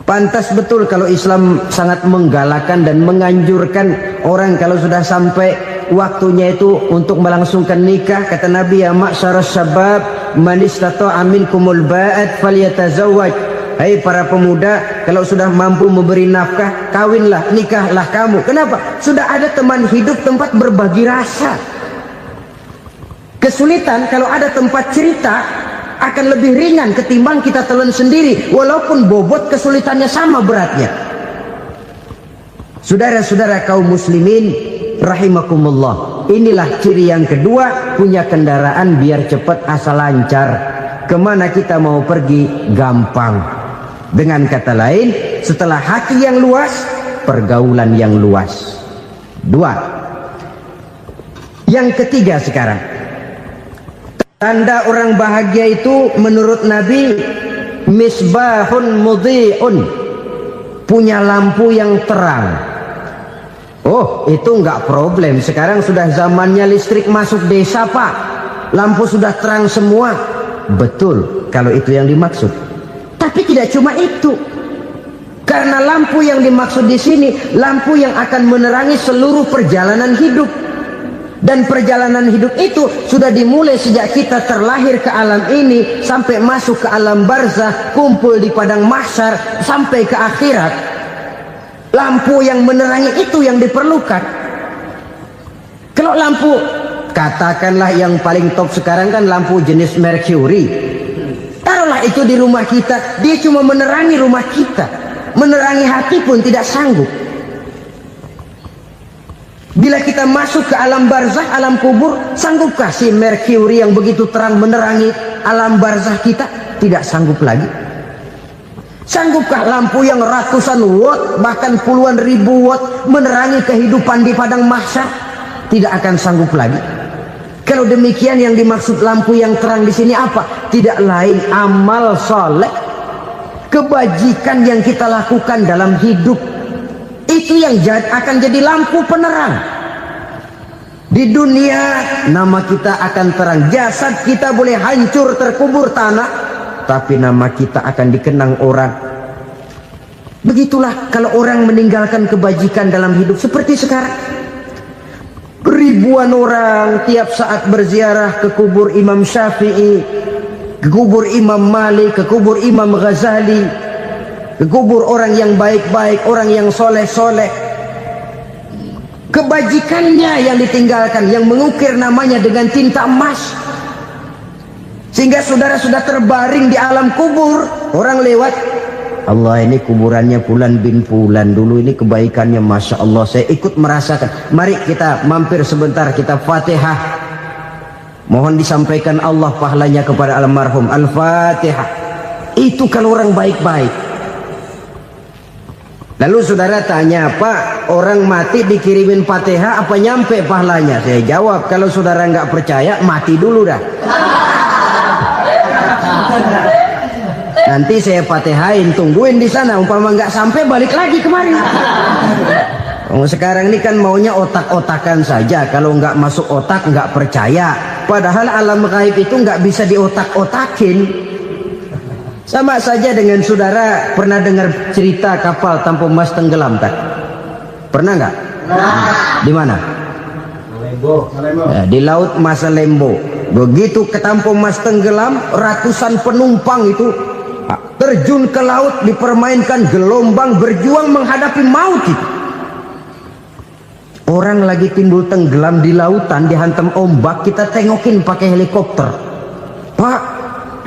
Pantas betul kalau Islam sangat menggalakkan dan menganjurkan orang kalau sudah sampai waktunya itu untuk melangsungkan nikah. Kata Nabi, ya ma'syaras syabab man istata'a minkumul ba'at falyatazawwaj. Hai para pemuda, kalau sudah mampu memberi nafkah, kawinlah, nikahlah kamu. Kenapa? Sudah ada teman hidup, tempat berbagi rasa. Kesulitan kalau ada tempat cerita akan lebih ringan ketimbang kita telan sendiri, walaupun bobot kesulitannya sama beratnya. Saudara-saudara kaum muslimin rahimakumullah, inilah ciri yang kedua, punya kendaraan biar cepat asal lancar. Kemana kita mau pergi gampang. Dengan kata lain, setelah hati yang luas, pergaulan yang luas. Dua. Yang ketiga sekarang, tanda orang bahagia itu menurut Nabi, misbahun mudhi'un, punya lampu yang terang. Oh, itu enggak problem. Sekarang sudah zamannya listrik masuk desa, Pak. Lampu sudah terang semua. Betul, kalau itu yang dimaksud. Tapi tidak cuma itu. Karena lampu yang dimaksud di sini, lampu yang akan menerangi seluruh perjalanan hidup. Dan perjalanan hidup itu sudah dimulai sejak kita terlahir ke alam ini, sampai masuk ke alam barzah, kumpul di padang mahsyar, sampai ke akhirat. Lampu yang menerangi itu yang diperlukan. Kalau lampu, katakanlah yang paling top sekarang kan lampu jenis Mercury. Taruhlah itu di rumah kita, dia cuma menerangi rumah kita, menerangi hati pun tidak sanggup. Bila kita masuk ke alam barzah, alam kubur, sanggupkah si Mercury yang begitu terang menerangi alam barzah kita? Tidak sanggup lagi. Sanggupkah lampu yang ratusan watt, bahkan puluhan ribu watt menerangi kehidupan di padang mahsyar? Tidak akan sanggup lagi. Kalau demikian, yang dimaksud lampu yang terang di sini apa? Tidak lain amal soleh, kebajikan yang kita lakukan dalam hidup. Itu yang akan jadi lampu penerang. Di dunia nama kita akan terang. Jasad kita boleh hancur terkubur tanah, tapi nama kita akan dikenang orang. Begitulah kalau orang meninggalkan kebajikan dalam hidup seperti sekarang. Ribuan orang tiap saat berziarah ke kubur Imam Syafi'i, ke kubur Imam Malik, ke kubur Imam Ghazali, ke kubur orang yang baik-baik, orang yang soleh-soleh. Kebajikannya yang ditinggalkan, yang mengukir namanya dengan tinta emas. Sehingga saudara sudah terbaring di alam kubur, orang lewat, Allah, ini kuburannya Fulan bin Fulan, dulu ini kebaikannya Masya Allah, saya ikut merasakan. Mari kita mampir sebentar, kita Fatihah, mohon disampaikan Allah pahalanya kepada almarhum. Al-Fatihah. Itu kalau orang baik-baik. Lalu saudara tanya, Pak, orang mati dikirimin Fatihah apa nyampe pahalanya? Saya jawab, kalau saudara nggak percaya, mati dulu dah. Nanti saya Fatihain, tungguin di sana, umpama nggak sampai balik lagi kemari. Sekarang ini kan maunya otak-otakan saja, kalau nggak masuk otak nggak percaya. Padahal alam gaib itu nggak bisa diotak-otakin. Sama saja dengan saudara pernah dengar cerita kapal Tampu Mas tenggelam tak? Pernah nggak? Di mana? Di laut Masalembo. Begitu ke Tampu Mas tenggelam, ratusan penumpang itu terjun ke laut, dipermainkan gelombang, berjuang menghadapi maut itu. Orang lagi timbul tenggelam di lautan, dihantam ombak, kita tengokin pakai helikopter. Pak,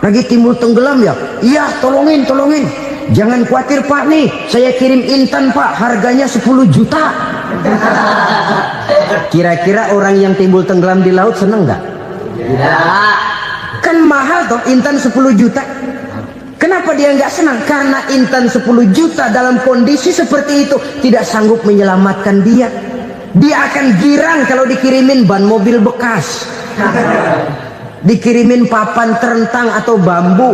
lagi timbul tenggelam ya? Iya, tolongin. Jangan khawatir Pak, nih saya kirim intan Pak, harganya 10 juta. Kira-kira orang yang timbul tenggelam di laut seneng nggak? Tidak. Kan mahal toh intan 10 juta. Kenapa dia nggak senang? Karena intan 10 juta dalam kondisi seperti itu tidak sanggup menyelamatkan dia. Dia akan girang kalau dikirimin ban mobil bekas, dikirimin papan terentang atau bambu.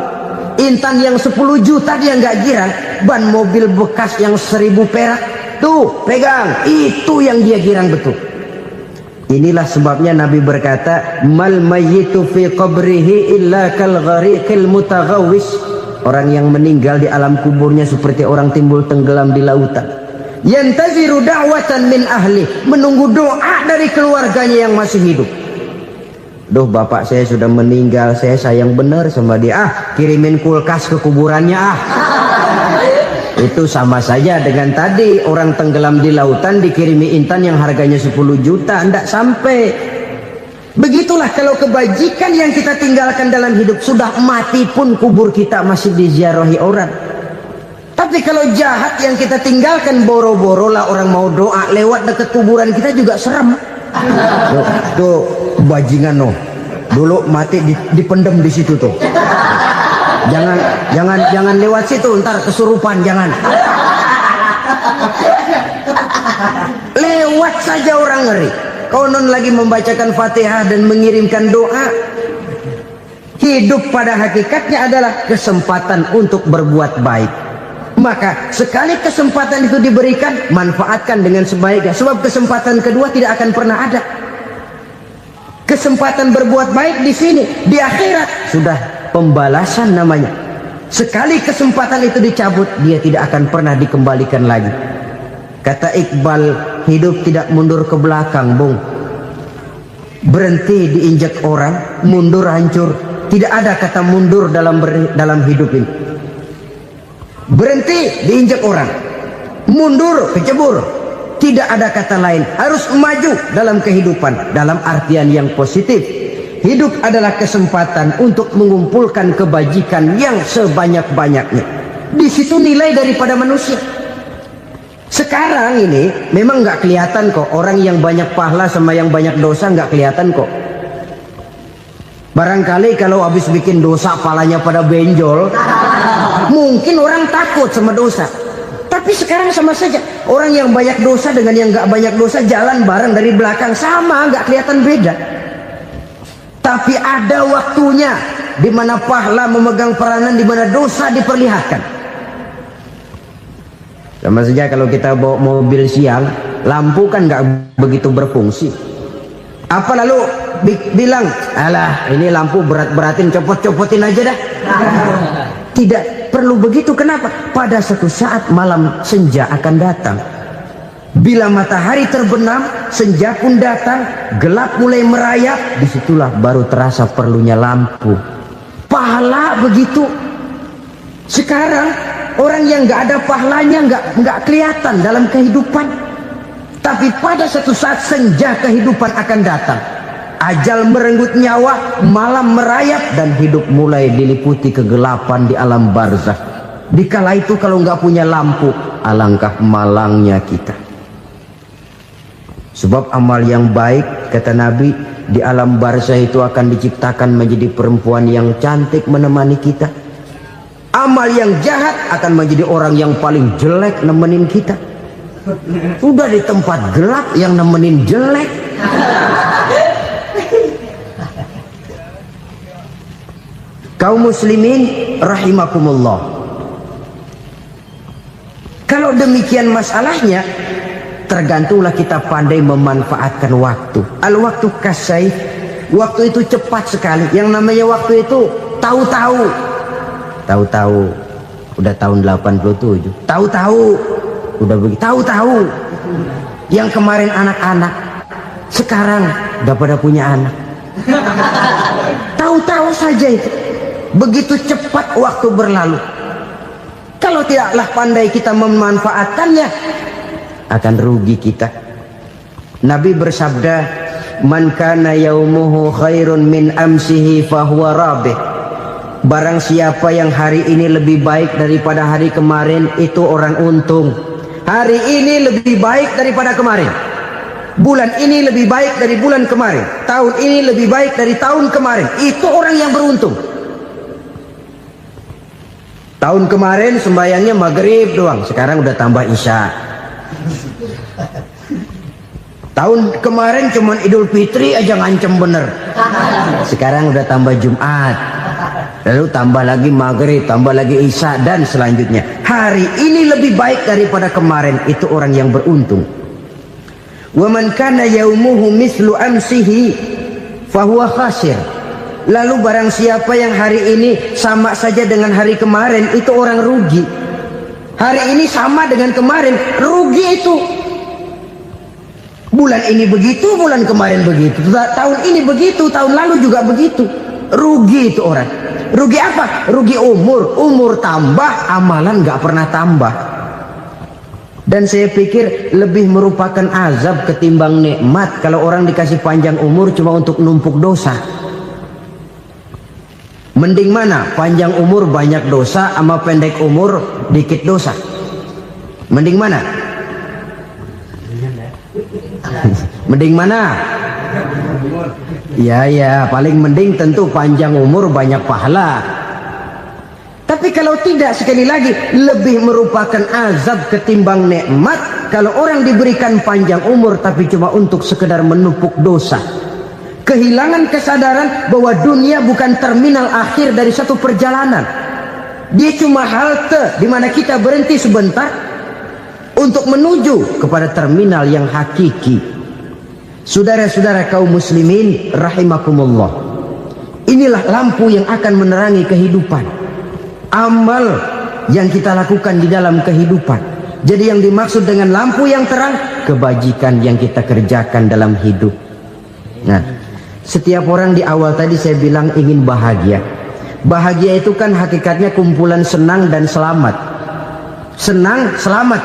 Intan yang 10 juta dia nggak girang, ban mobil bekas yang 1000 perak tuh pegang, itu yang dia girang betul. Inilah sebabnya Nabi berkata, mal mayyitu fi qabrihi illa kal ghariqil mutaghawwis. Orang yang meninggal di alam kuburnya seperti orang timbul tenggelam di lautan. Yantaziru da'watan min ahli, menunggu doa dari keluarganya yang masih hidup. Duh, bapak saya sudah meninggal, saya sayang benar sama dia. Kirimin kulkas ke kuburannya Itu sama saja dengan tadi orang tenggelam di lautan dikirimi intan yang harganya 10 juta, tidak sampai. Begitulah kalau kebajikan yang kita tinggalkan dalam hidup, sudah mati pun kubur kita masih diziarahi orang. Tapi kalau jahat yang kita tinggalkan, boro-boro lah orang mau doa lewat dekat kuburan kita juga serem. Tuh bajingan dulu mati dipendem di situ tuh. Jangan lewat situ, ntar kesurupan, jangan. Lewat saja orang ngeri. Konon lagi membacakan Fatihah dan mengirimkan doa. Hidup pada hakikatnya adalah kesempatan untuk berbuat baik. Maka sekali kesempatan itu diberikan, manfaatkan dengan sebaiknya. Sebab kesempatan kedua tidak akan pernah ada. Kesempatan berbuat baik di sini, di akhirat sudah pembalasan namanya. Sekali kesempatan itu dicabut, dia tidak akan pernah dikembalikan lagi. Kata Iqbal, hidup tidak mundur ke belakang, Bung. Berhenti diinjak orang, mundur hancur. Tidak ada kata mundur dalam hidup ini. Berhenti diinjak orang, mundur kecebur. Tidak ada kata lain, harus maju dalam kehidupan dalam artian yang positif. Hidup adalah kesempatan untuk mengumpulkan kebajikan yang sebanyak-banyaknya. Di situ nilai daripada manusia. Sekarang ini memang nggak kelihatan kok, orang yang banyak pahala sama yang banyak dosa nggak kelihatan kok. Barangkali kalau habis bikin dosa palanya pada benjol, mungkin orang takut sama dosa. Tapi sekarang sama saja, orang yang banyak dosa dengan yang nggak banyak dosa jalan bareng dari belakang, sama, nggak kelihatan beda. Tapi ada waktunya di mana pahala memegang peranan, di mana dosa diperlihatkan. Sama saja kalau kita bawa mobil siang, lampu kan nggak begitu berfungsi. Apa lalu bilang, alah ini lampu berat-beratin, copot-copotin aja dah. Tidak perlu begitu. Kenapa? Pada suatu saat malam senja akan datang. Bila matahari terbenam, senja pun datang, gelap mulai merayap, disitulah baru terasa perlunya lampu. Pahala begitu. Sekarang orang yang nggak ada pahalanya nggak kelihatan dalam kehidupan. Tapi pada suatu saat senja kehidupan akan datang. Ajal merenggut nyawa, malam merayap, dan hidup mulai diliputi kegelapan di alam barzakh. Dikala itu kalau nggak punya lampu, alangkah malangnya kita. Sebab amal yang baik, kata Nabi, di alam barzakh itu akan diciptakan menjadi perempuan yang cantik menemani kita. Amal yang jahat akan menjadi orang yang paling jelek nemenin kita. Sudah di tempat gelap yang nemenin jelek. Kaum muslimin rahimakumullah. Kalau demikian masalahnya, tergantunglah kita pandai memanfaatkan waktu. Al-waktu kasayf, waktu itu cepat sekali. Yang namanya waktu itu tahu-tahu. Tahu-tahu udah tahun 87. Tahu-tahu udah begitu. Tahu-tahu yang kemarin anak-anak, sekarang udah pada punya anak. Tahu-tahu saja itu. Begitu cepat waktu berlalu. Kalau tidaklah pandai kita memanfaatkannya, akan rugi kita. Nabi bersabda, man kana yaumuhu khairun min amsihi fahuwa rabih. Barang siapa yang hari ini lebih baik daripada hari kemarin, itu orang untung. Hari ini lebih baik daripada kemarin, bulan ini lebih baik dari bulan kemarin, tahun ini lebih baik dari tahun kemarin, itu orang yang beruntung. Tahun kemarin sembayangnya maghrib doang, sekarang udah tambah isya. Tahun kemarin cuman Idul Fitri aja ngancem bener, sekarang udah tambah Jumat, lalu tambah lagi maghrib, tambah lagi isya, dan selanjutnya. Hari ini lebih baik daripada kemarin, itu orang yang beruntung. Wa man kana yaumuhu mislu amsihi fahuwa khasir. Lalu barang siapa yang hari ini sama saja dengan hari kemarin, itu orang rugi. Hari ini sama dengan kemarin, rugi itu. Bulan ini begitu, bulan kemarin begitu, tahun ini begitu, tahun lalu juga begitu. Rugi itu orang. Rugi apa? Rugi umur. Umur tambah, amalan gak pernah tambah. Dan saya pikir lebih merupakan azab ketimbang nikmat kalau orang dikasih panjang umur cuma untuk numpuk dosa. Mending mana? Panjang umur banyak dosa sama pendek umur dikit dosa? Mending mana? Mending mana? Ya, paling mending tentu panjang umur banyak pahala. Tapi kalau tidak, sekali lagi, lebih merupakan azab ketimbang nikmat kalau orang diberikan panjang umur tapi cuma untuk sekedar menumpuk dosa. Kehilangan kesadaran bahwa dunia bukan terminal akhir dari satu perjalanan. Dia cuma halte di mana kita berhenti sebentar untuk menuju kepada terminal yang hakiki. Saudara-saudara kaum muslimin rahimakumullah, inilah lampu yang akan menerangi kehidupan. Amal yang kita lakukan di dalam kehidupan. Jadi yang dimaksud dengan lampu yang terang, kebajikan yang kita kerjakan dalam hidup. Nah, setiap orang di awal tadi saya bilang ingin bahagia. Bahagia itu kan hakikatnya kumpulan senang dan selamat. Senang, selamat.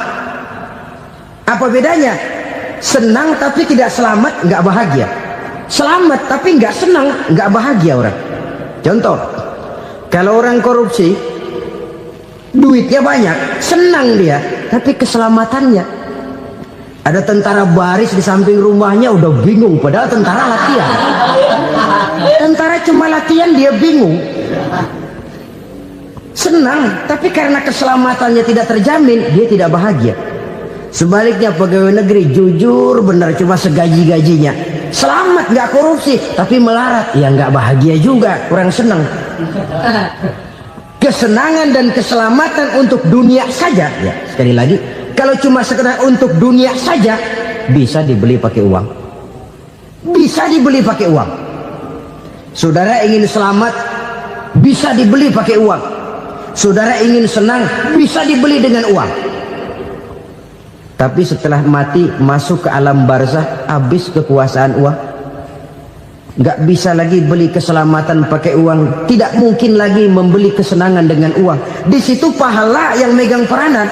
Apa bedanya? Senang tapi tidak selamat, nggak bahagia. Selamat tapi nggak senang, nggak bahagia orang. Contoh, kalau orang korupsi, duitnya banyak, senang dia, tapi keselamatannya. Ada tentara baris di samping rumahnya udah bingung, padahal tentara latihan. Tentara cuma latihan, dia bingung. Senang, tapi karena keselamatannya tidak terjamin, dia tidak bahagia. Sebaliknya pegawai negeri jujur benar, cuma segaji-gajinya, selamat nggak korupsi, tapi melarat, ya nggak bahagia juga, kurang senang. Kesenangan dan keselamatan untuk dunia saja, ya sekali lagi, kalau cuma sekedar untuk dunia saja, bisa dibeli pakai uang. Bisa dibeli pakai uang. Saudara ingin selamat, bisa dibeli pakai uang. Saudara ingin senang, bisa dibeli dengan uang. Tapi setelah mati, masuk ke alam barzah, habis kekuasaan uang. Nggak bisa lagi beli keselamatan pakai uang. Tidak mungkin lagi membeli kesenangan dengan uang. Di situ pahala yang megang peranan.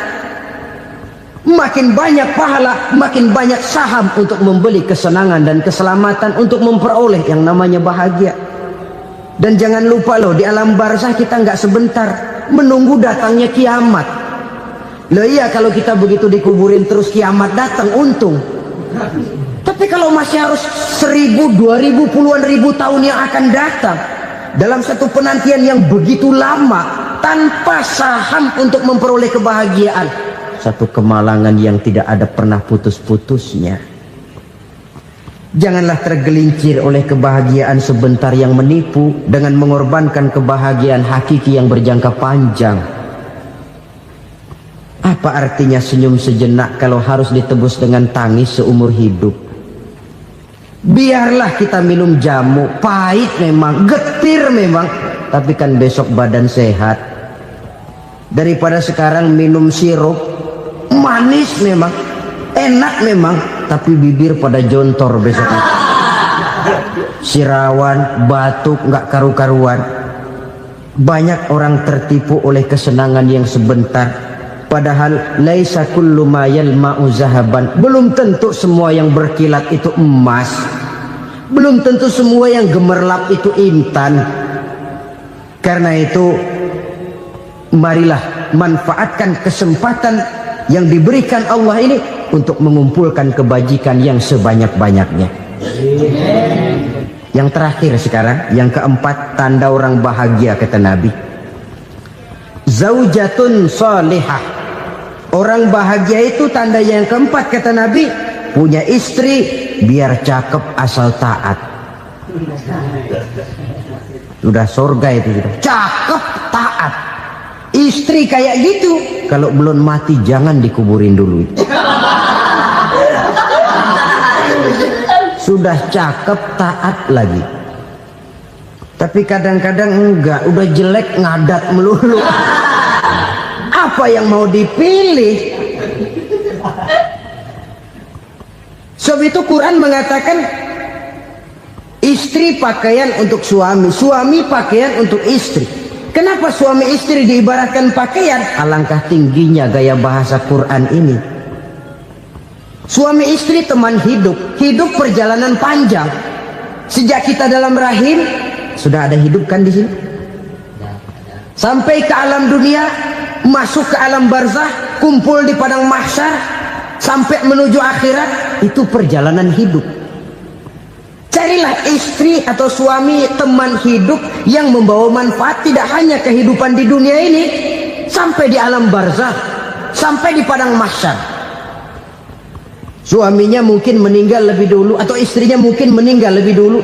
Makin banyak pahala, makin banyak saham untuk membeli kesenangan dan keselamatan, untuk memperoleh yang namanya bahagia. Dan jangan lupa loh, di alam barzah kita nggak sebentar, menunggu datangnya kiamat. Loh iya, kalau kita begitu dikuburin terus kiamat datang, untung. Tapi kalau masih harus 1000, 2000, puluhan ribu tahun yang akan datang, dalam satu penantian yang begitu lama, tanpa saham untuk memperoleh kebahagiaan, satu kemalangan yang tidak ada pernah putus-putusnya. Janganlah tergelincir oleh kebahagiaan sebentar yang menipu dengan mengorbankan kebahagiaan hakiki yang berjangka panjang. Apa artinya senyum sejenak kalau harus ditebus dengan tangis seumur hidup? Biarlah kita minum jamu, pahit memang, getir memang, tapi kan besok badan sehat. Daripada sekarang minum sirup, manis memang, enak memang, tapi bibir pada jontor besok itu. Sirawan, batuk, nggak karu-karuan. Banyak orang tertipu oleh kesenangan yang sebentar, padahal laisa kullu ma yalma'u zahaban. Belum tentu semua yang berkilat itu emas, belum tentu semua yang gemerlap itu intan. Karena itu marilah manfaatkan kesempatan yang diberikan Allah ini untuk mengumpulkan kebajikan yang sebanyak-banyaknya. Yang terakhir sekarang, yang keempat, tanda orang bahagia kata Nabi. Zaujatun salihah. Orang bahagia itu tanda yang keempat kata Nabi, punya istri biar cakep asal taat. Sudah surga itu sudah. Cakep taat. Istri kayak gitu, kalau belum mati jangan dikuburin dulu. Sudah cakep taat lagi, tapi kadang-kadang enggak, udah jelek ngadat melulu. Apa yang mau dipilih? Sebab itu Quran mengatakan istri pakaian untuk suami, suami pakaian untuk istri. Kenapa suami istri diibaratkan pakaian? Alangkah tingginya gaya bahasa Quran ini. Suami istri teman hidup, hidup perjalanan panjang. Sejak kita dalam rahim sudah ada hidup kan di sini. Sampai ke alam dunia, masuk ke alam barzah, kumpul di padang mahsyar, sampai menuju akhirat, itu perjalanan hidup. Carilah istri atau suami teman hidup yang membawa manfaat tidak hanya kehidupan di dunia ini, sampai di alam barzah, sampai di padang mahsyar. Suaminya mungkin meninggal lebih dulu, atau istrinya mungkin meninggal lebih dulu,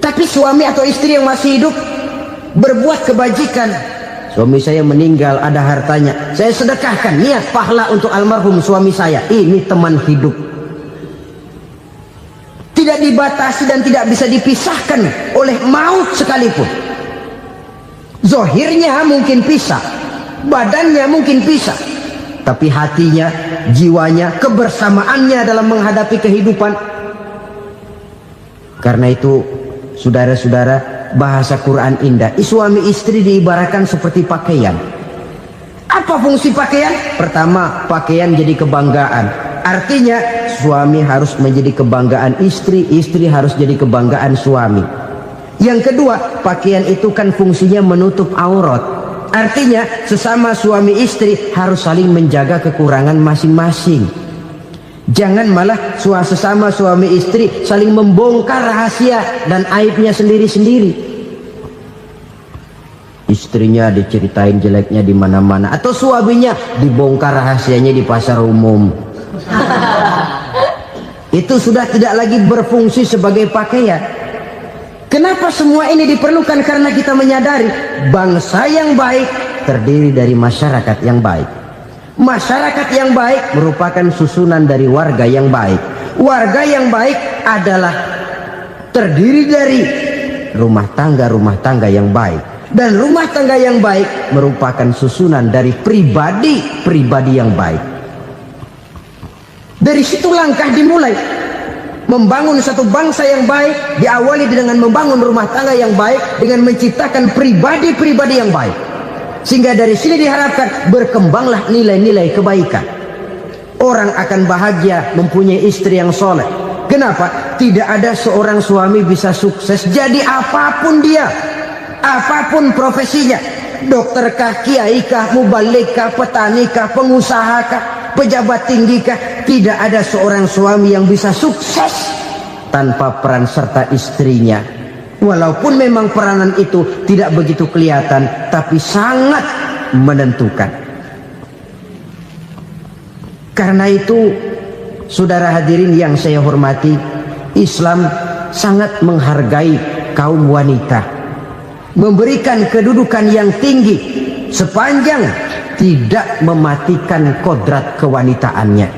tapi suami atau istri yang masih hidup berbuat kebajikan. Suami saya meninggal, ada hartanya, saya sedekahkan, niat pahala untuk almarhum suami saya. Ini teman hidup, tidak dibatasi dan tidak bisa dipisahkan oleh maut sekalipun. Zohirnya mungkin pisah, badannya mungkin pisah, tapi hatinya, jiwanya, kebersamaannya dalam menghadapi kehidupan. Karena itu saudara-saudara, bahasa Quran indah. Suami istri diibaratkan seperti pakaian. Apa fungsi pakaian? Pertama, pakaian jadi kebanggaan. Artinya suami harus menjadi kebanggaan istri, istri harus jadi kebanggaan suami. Yang kedua, pakaian itu kan fungsinya menutup aurat. Artinya sesama suami istri harus saling menjaga kekurangan masing-masing. Jangan malah sesama suami istri saling membongkar rahasia dan aibnya sendiri-sendiri. Istrinya diceritain jeleknya di mana-mana, atau suaminya dibongkar rahasianya di pasar umum. Itu sudah tidak lagi berfungsi sebagai pakaian. Kenapa semua ini diperlukan? Karena kita menyadari bangsa yang baik terdiri dari masyarakat yang baik. Masyarakat yang baik merupakan susunan dari warga yang baik. Warga yang baik adalah terdiri dari rumah tangga yang baik. Dan rumah tangga yang baik merupakan susunan dari pribadi yang baik. Dari situ langkah dimulai. Membangun satu bangsa yang baik diawali dengan membangun rumah tangga yang baik, dengan menciptakan pribadi-pribadi yang baik. Sehingga dari sini diharapkan berkembanglah nilai-nilai kebaikan. Orang akan bahagia mempunyai istri yang soleh. Kenapa? Tidak ada seorang suami bisa sukses jadi apapun dia, apapun profesinya. Dokterkah, kiaikah, mubalikkah, petanikah, pengusahakah, pejabat tinggikah, tidak ada seorang suami yang bisa sukses tanpa peran serta istrinya. Walaupun memang peranan itu tidak begitu kelihatan, tapi sangat menentukan. Karena itu, saudara hadirin yang saya hormati, Islam sangat menghargai kaum wanita, memberikan kedudukan yang tinggi sepanjang tidak mematikan kodrat kewanitaannya.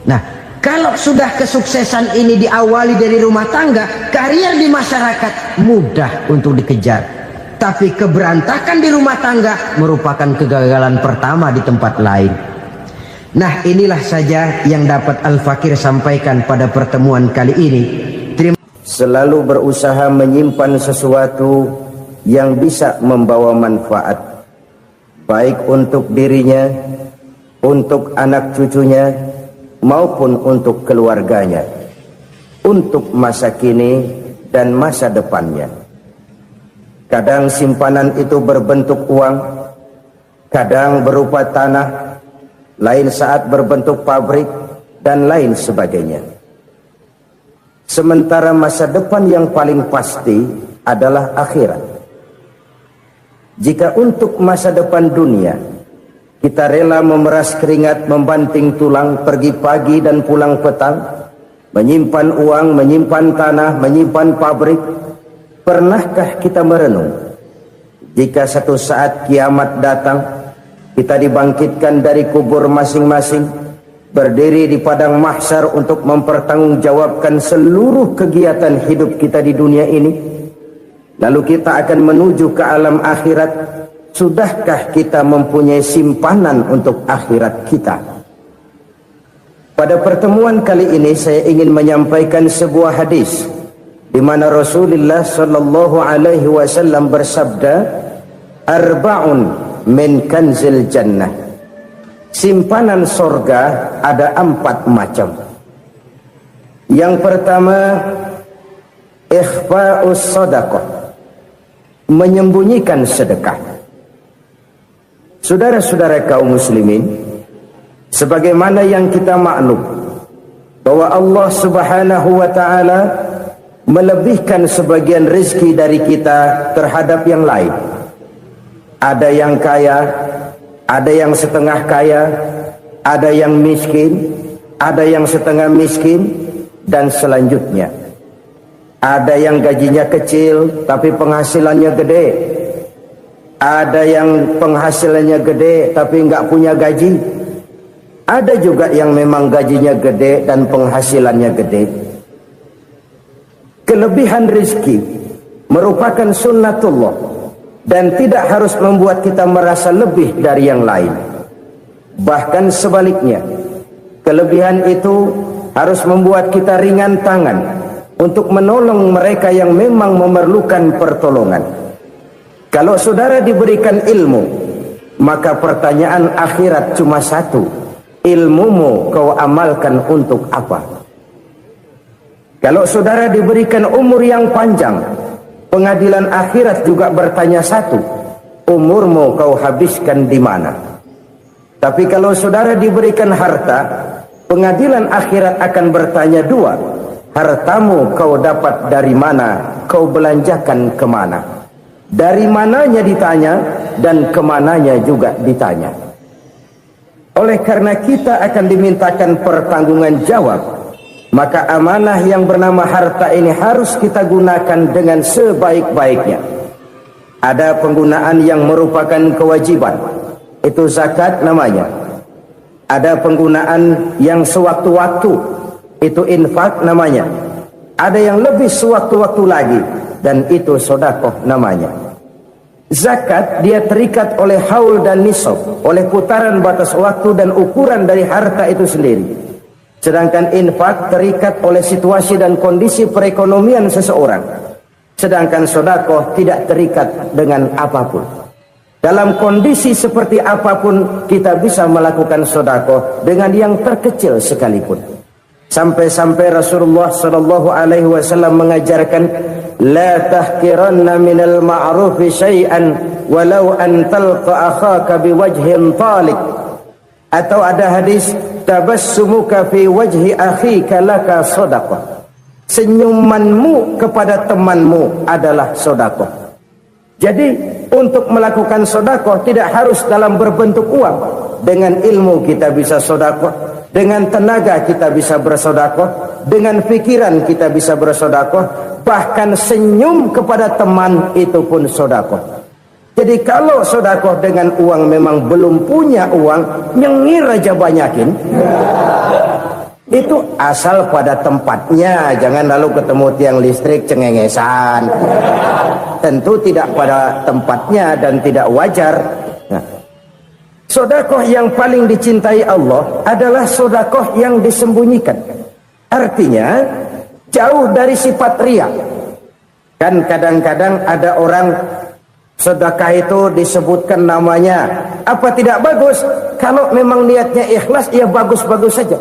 Nah, kalau sudah kesuksesan ini diawali dari rumah tangga, karier di masyarakat mudah untuk dikejar. Tapi keberantakan di rumah tangga merupakan kegagalan pertama di tempat lain. Nah, inilah saja yang dapat Al-Fakir sampaikan pada pertemuan kali ini. selalu berusaha menyimpan sesuatu yang bisa membawa manfaat, baik untuk dirinya, untuk anak cucunya, maupun untuk keluarganya, untuk masa kini dan masa depannya. Kadang simpanan itu berbentuk uang, kadang berupa tanah, lain saat berbentuk pabrik, dan lain sebagainya. Sementara masa depan yang paling pasti adalah akhirat. Jika untuk masa depan dunia kita rela memeras keringat, membanting tulang, pergi pagi dan pulang petang, menyimpan uang, menyimpan tanah, menyimpan pabrik, pernahkah kita merenung jika satu saat kiamat datang, kita dibangkitkan dari kubur masing-masing, berdiri di padang mahsyar untuk mempertanggungjawabkan seluruh kegiatan hidup kita di dunia ini, lalu kita akan menuju ke alam akhirat. Sudahkah kita mempunyai simpanan untuk akhirat kita? Pada pertemuan kali ini saya ingin menyampaikan sebuah hadis di mana Rasulullah sallallahu alaihi wasallam bersabda, "Arba'un min kanzil jannah." Simpanan sorga ada 4 macam. Yang pertama, ikhfa'us sadaqah, menyembunyikan sedekah. Saudara-saudara kaum muslimin, sebagaimana yang kita maklum bahwa Allah Subhanahu wa taala melebihkan sebagian rezeki dari kita terhadap yang lain. Ada yang kaya, ada yang setengah kaya, ada yang miskin, ada yang setengah miskin, dan selanjutnya. Ada yang gajinya kecil tapi penghasilannya gede. Ada yang penghasilannya gede tapi nggak punya gaji. Ada juga yang memang gajinya gede dan penghasilannya gede. Kelebihan rezeki merupakan sunnatullah dan tidak harus membuat kita merasa lebih dari yang lain. Bahkan sebaliknya, kelebihan itu harus membuat kita ringan tangan untuk menolong mereka yang memang memerlukan pertolongan. Kalau saudara diberikan ilmu, maka pertanyaan akhirat cuma satu: ilmumu kau amalkan untuk apa? Kalau saudara diberikan umur yang panjang, pengadilan akhirat juga bertanya satu: umurmu kau habiskan di mana? Tapi kalau saudara diberikan harta, pengadilan akhirat akan bertanya 2: hartamu kau dapat dari mana? Kau belanjakan kemana? Dari mananya ditanya dan kemananya juga ditanya. Oleh karena kita akan dimintakan pertanggungan jawab, maka amanah yang bernama harta ini harus kita gunakan dengan sebaik-baiknya. Ada penggunaan yang merupakan kewajiban, itu zakat namanya. Ada penggunaan yang sewaktu-waktu, itu infak namanya. Ada yang lebih sewaktu-waktu lagi, dan itu sedekah namanya. Zakat dia terikat oleh haul dan nisab, oleh putaran batas waktu dan ukuran dari harta itu sendiri. Sedangkan infak terikat oleh situasi dan kondisi perekonomian seseorang. Sedangkan sedekah tidak terikat dengan apapun. Dalam kondisi seperti apapun kita bisa melakukan sedekah dengan yang terkecil sekalipun. Sampai-sampai Rasulullah sallallahu alaihi wasallam mengajarkan, la tahkiranna minal ma'rufi syai'an walau an talqa akhaka biwajhin talik. Atau ada hadis, tabassumuka fi wajhi akhika laka shadaqah. Senyumanmu kepada temanmu adalah sedekah. Jadi untuk melakukan sedekah tidak harus dalam berbentuk uang. Dengan ilmu kita bisa sedekah, dengan tenaga kita bisa bersedekah, dengan pikiran kita bisa bersedekah, bahkan senyum kepada teman itu pun sedekah. Jadi kalau sedekah dengan uang memang belum punya uang, nyengir aja banyakin. Itu asal pada tempatnya, jangan lalu ketemu tiang listrik cengengesan. Tentu tidak pada tempatnya dan tidak wajar. Nah, sedekah yang paling dicintai Allah adalah sedekah yang disembunyikan. Artinya, jauh dari sifat riya. Kan kadang-kadang ada orang sedekah itu disebutkan namanya, apa tidak bagus? Kalau memang niatnya ikhlas, ya bagus-bagus saja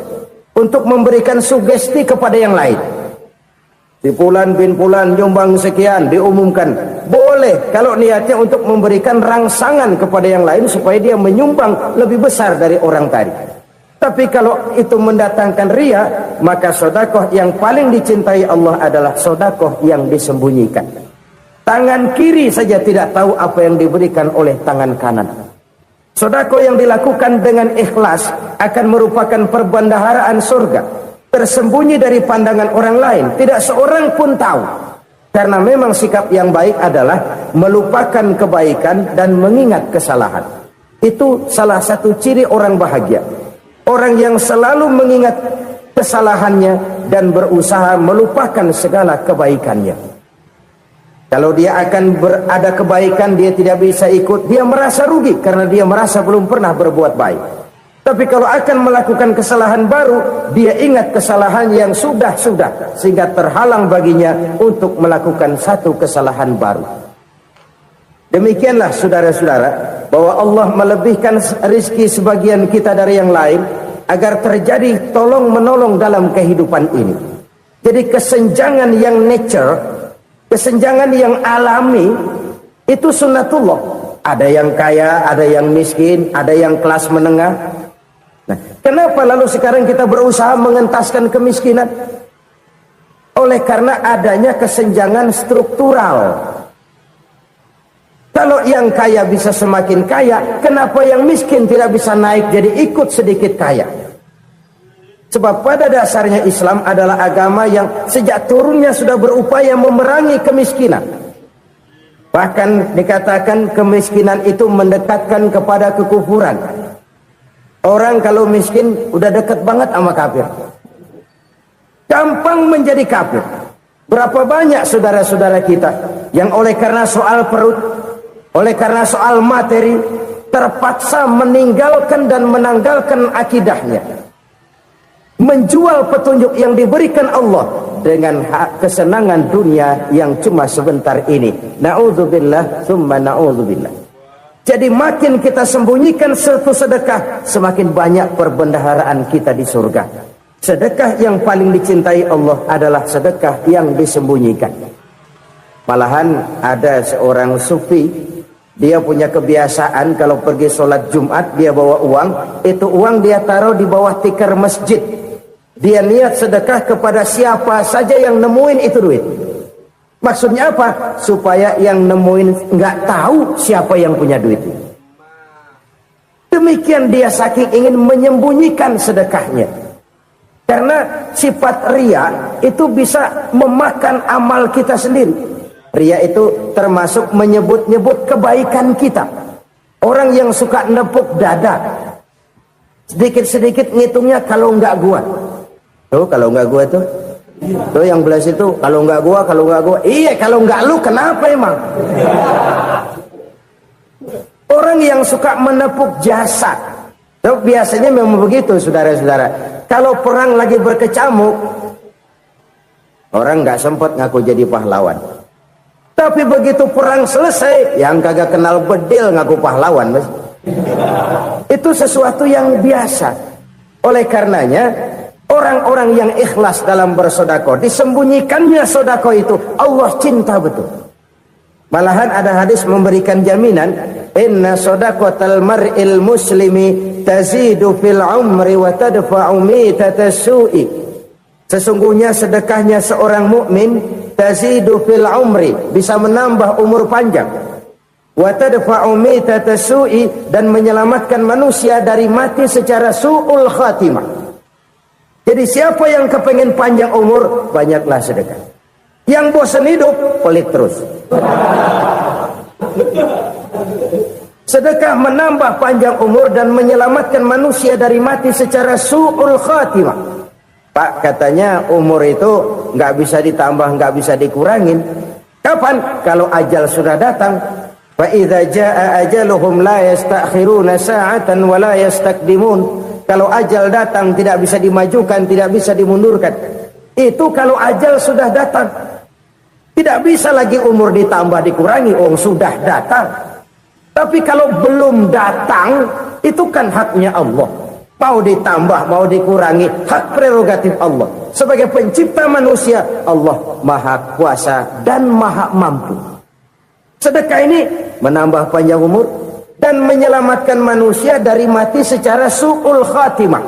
untuk memberikan sugesti kepada yang lain. Si Fulan bin Fulan nyumbang sekian, diumumkan. Boleh kalau niatnya untuk memberikan rangsangan kepada yang lain supaya dia menyumbang lebih besar dari orang tadi. Tapi kalau itu mendatangkan riya, maka sedekah yang paling dicintai Allah adalah sedekah yang disembunyikan. Tangan kiri saja tidak tahu apa yang diberikan oleh tangan kanan. Sedekah yang dilakukan dengan ikhlas akan merupakan perbendaharaan surga, tersembunyi dari pandangan orang lain, tidak seorang pun tahu. Karena memang sikap yang baik adalah melupakan kebaikan dan mengingat kesalahan. Itu salah satu ciri orang bahagia. Orang yang selalu mengingat kesalahannya dan berusaha melupakan segala kebaikannya. Kalau dia akan berada kebaikan, dia tidak bisa ikut, dia merasa rugi karena dia merasa belum pernah berbuat baik. Tapi kalau akan melakukan kesalahan baru, dia ingat kesalahan yang sudah-sudah, sehingga terhalang baginya untuk melakukan satu kesalahan baru. Demikianlah saudara-saudara, bahwa Allah melebihkan rizki sebagian kita dari yang lain, agar terjadi tolong-menolong dalam kehidupan ini. Jadi kesenjangan yang nature, kesenjangan yang alami, itu sunnatullah. Ada yang kaya, ada yang miskin, ada yang kelas menengah. Nah, kenapa lalu sekarang kita berusaha mengentaskan kemiskinan? Oleh karena adanya kesenjangan struktural. Kalau yang kaya bisa semakin kaya, kenapa yang miskin tidak bisa naik jadi ikut sedikit kaya? Sebab pada dasarnya Islam adalah agama yang sejak turunnya sudah berupaya memerangi kemiskinan. Bahkan dikatakan kemiskinan itu mendekatkan kepada kekufuran. Orang kalau miskin udah dekat banget sama kafir. Gampang menjadi kafir. Berapa banyak saudara-saudara kita yang oleh karena soal perut, oleh karena soal materi, terpaksa meninggalkan dan menanggalkan akidahnya. Menjual petunjuk yang diberikan Allah dengan kesenangan dunia yang cuma sebentar ini. Na'udzubillah, summa na'udzubillah. Jadi makin kita sembunyikan satu sedekah, semakin banyak perbendaharaan kita di surga. Sedekah yang paling dicintai Allah adalah sedekah yang disembunyikan. Malahan ada seorang sufi, dia punya kebiasaan kalau pergi sholat Jumat dia bawa uang, itu uang dia taruh di bawah tikar masjid. Dia niat sedekah kepada siapa saja yang nemuin itu duit. Maksudnya apa? Supaya yang nemuin nggak tahu siapa yang punya duit. Demikian dia saking ingin menyembunyikan sedekahnya. Karena sifat riya itu bisa memakan amal kita sendiri. Riya itu termasuk menyebut-nyebut kebaikan kita. Orang yang suka nepuk dada, sedikit-sedikit ngitungnya kalau nggak gua. Tuh kalau nggak gua tuh. Tuh yang belah situ, kalau nggak gua. Iya, kalau nggak lu kenapa emang? Orang yang suka menepuk jasa. Tuh, biasanya memang begitu saudara-saudara. Kalau perang lagi berkecamuk, orang nggak sempat ngaku jadi pahlawan. Tapi begitu perang selesai, yang kagak kenal bedil ngaku pahlawan, mas. Itu sesuatu yang biasa. Oleh karenanya, orang-orang yang ikhlas dalam bersedekah, disembunyikannya sedekah itu, Allah cinta betul. Malahan ada hadis memberikan jaminan, inna sedaqatal mar'il muslimi tazidu fil umri wa tadfa'u mitatas su'i. Sesungguhnya sedekahnya seorang mukmin tazidu fil umri, bisa menambah umur panjang. Wa tadfa'u mitatas su'i, dan menyelamatkan manusia dari mati secara su'ul khatimah. Jadi siapa yang kepengen panjang umur, banyaklah sedekah. Yang bosan hidup, pelit terus. Sedekah menambah panjang umur dan menyelamatkan manusia dari mati secara su'ul khatimah. Pak, katanya umur itu nggak bisa ditambah, nggak bisa dikurangin. Kapan? Kalau ajal sudah datang. Fa idza jaa ajaluhum la yastakhiruna sa'atan wa la yastakdimun. Kalau ajal datang tidak bisa dimajukan, tidak bisa dimundurkan. Itu kalau ajal sudah datang. Tidak bisa lagi umur ditambah dikurangi, sudah datang. Tapi kalau belum datang, itu kan haknya Allah. Mau ditambah, mau dikurangi, hak prerogatif Allah. Sebagai pencipta manusia, Allah maha kuasa dan maha mampu. Sedekah ini menambah panjang umur dan menyelamatkan manusia dari mati secara su'ul khatimah.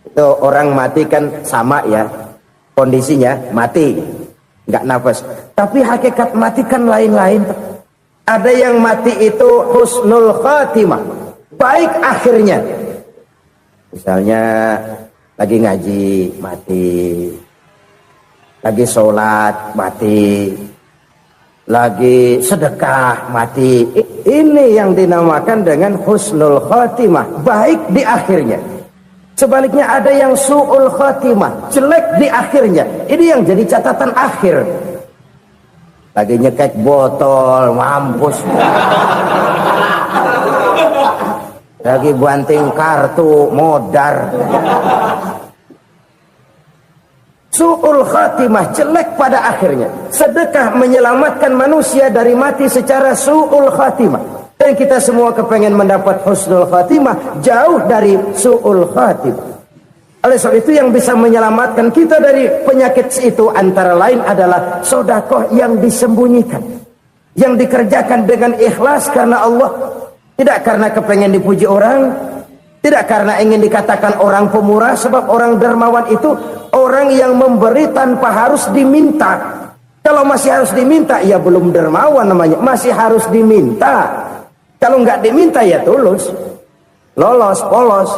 Itu orang mati kan sama ya, kondisinya mati, nggak nafas. Tapi hakikat mati kan lain-lain. Ada yang mati itu husnul khatimah, baik akhirnya. Misalnya lagi ngaji mati, lagi sholat mati, lagi sedekah mati. Ini yang dinamakan dengan husnul khatimah, baik di akhirnya. Sebaliknya ada yang su'ul khatimah, jelek di akhirnya. Ini yang jadi catatan akhir. Lagi nyekek botol, mampus. Lagi banting kartu, modar. Su'ul khatimah, jelek pada akhirnya. Sedekah menyelamatkan manusia dari mati secara su'ul khatimah. Dan kita semua kepengen mendapat husnul khatimah, jauh dari su'ul khatimah. Oleh sebab itu yang bisa menyelamatkan kita dari penyakit itu antara lain adalah sedekah yang disembunyikan, yang dikerjakan dengan ikhlas karena Allah, tidak karena kepengen dipuji orang, tidak karena ingin dikatakan orang pemurah. Sebab orang dermawan itu orang yang memberi tanpa harus diminta. Kalau masih harus diminta, ya belum dermawan namanya, masih harus diminta. Kalau nggak diminta ya tulus, lolos, polos.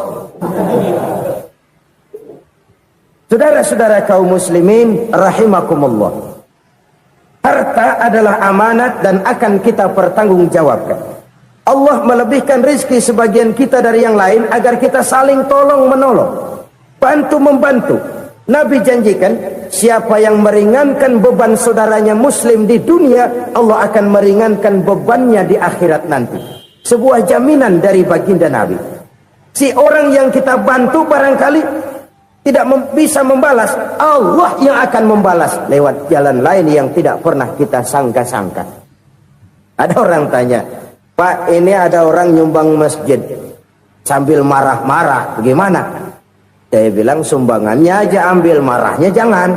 Saudara-saudara kaum muslimin rahimakumullah, harta adalah amanat dan akan kita pertanggungjawabkan. Allah melebihkan rizki sebagian kita dari yang lain agar kita saling tolong menolong, bantu membantu. Nabi janjikan, siapa yang meringankan beban saudaranya muslim di dunia, Allah akan meringankan bebannya di akhirat nanti. Sebuah jaminan dari baginda Nabi. Si orang yang kita bantu barangkali tidak bisa membalas, Allah yang akan membalas lewat jalan lain yang tidak pernah kita sangka-sangka. Ada orang tanya, Pak, ini ada orang nyumbang masjid sambil marah-marah, bagaimana? Saya bilang sumbangannya aja ambil, marahnya jangan.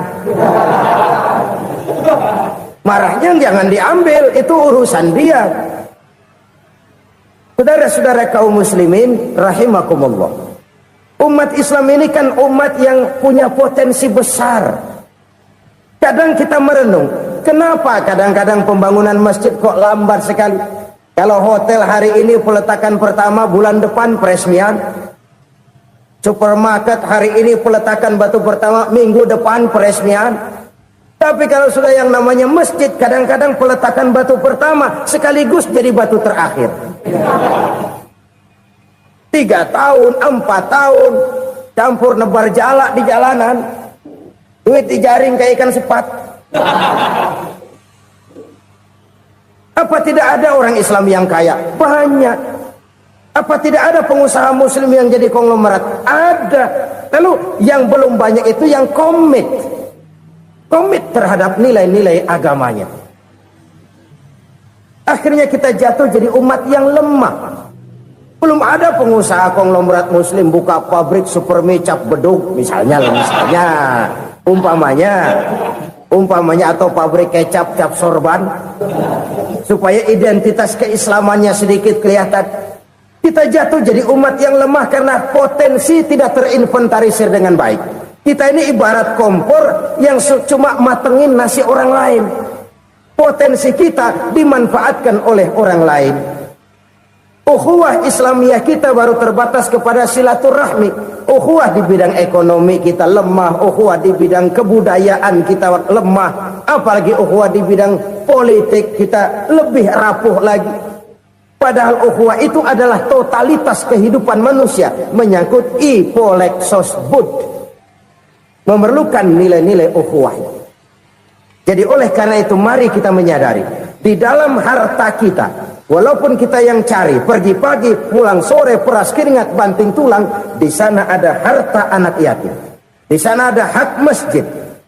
Marahnya jangan diambil, itu urusan dia. Saudara-saudara kaum muslimin rahimakumullah, umat Islam ini kan umat yang punya potensi besar. Kadang kita merenung, kenapa kadang-kadang pembangunan masjid kok lambat sekali? Kalau hotel hari ini peletakan pertama, bulan depan peresmian. Supermarket hari ini peletakan batu pertama, minggu depan peresmian. Tapi kalau sudah yang namanya masjid, kadang-kadang peletakan batu pertama sekaligus jadi batu terakhir. 3 tahun, 4 tahun, campur nebar jalak di jalanan, duit dijaring kayak ikan sepat. Apa tidak ada orang Islam yang kaya? Banyak. Apa tidak ada pengusaha muslim yang jadi konglomerat? Ada. Lalu yang belum banyak itu yang komit terhadap nilai-nilai agamanya. Akhirnya kita jatuh jadi umat yang lemah. Belum ada pengusaha konglomerat muslim buka pabrik supermi cap beduk misalnya umpamanya atau pabrik kecap cap sorban supaya identitas keislamannya sedikit kelihatan. Kita jatuh jadi umat yang lemah karena potensi tidak terinventarisir dengan baik. Kita ini ibarat kompor yang cuma matengin nasi orang lain. Potensi kita dimanfaatkan oleh orang lain. Ukhuwah Islamiyah kita baru terbatas kepada silaturahmi. Ukhuwah di bidang ekonomi kita lemah, ukhuwah di bidang kebudayaan kita lemah, apalagi ukhuwah di bidang politik kita lebih rapuh lagi. Padahal ukhuwah itu adalah totalitas kehidupan manusia, menyangkut ipolexosbud, memerlukan nilai-nilai ukhuwah. Jadi oleh karena itu mari kita menyadari, di dalam harta kita, walaupun kita yang cari, pergi pagi, pulang sore, peras keringat, banting tulang, di sana ada harta anak yatim. Di sana ada hak masjid.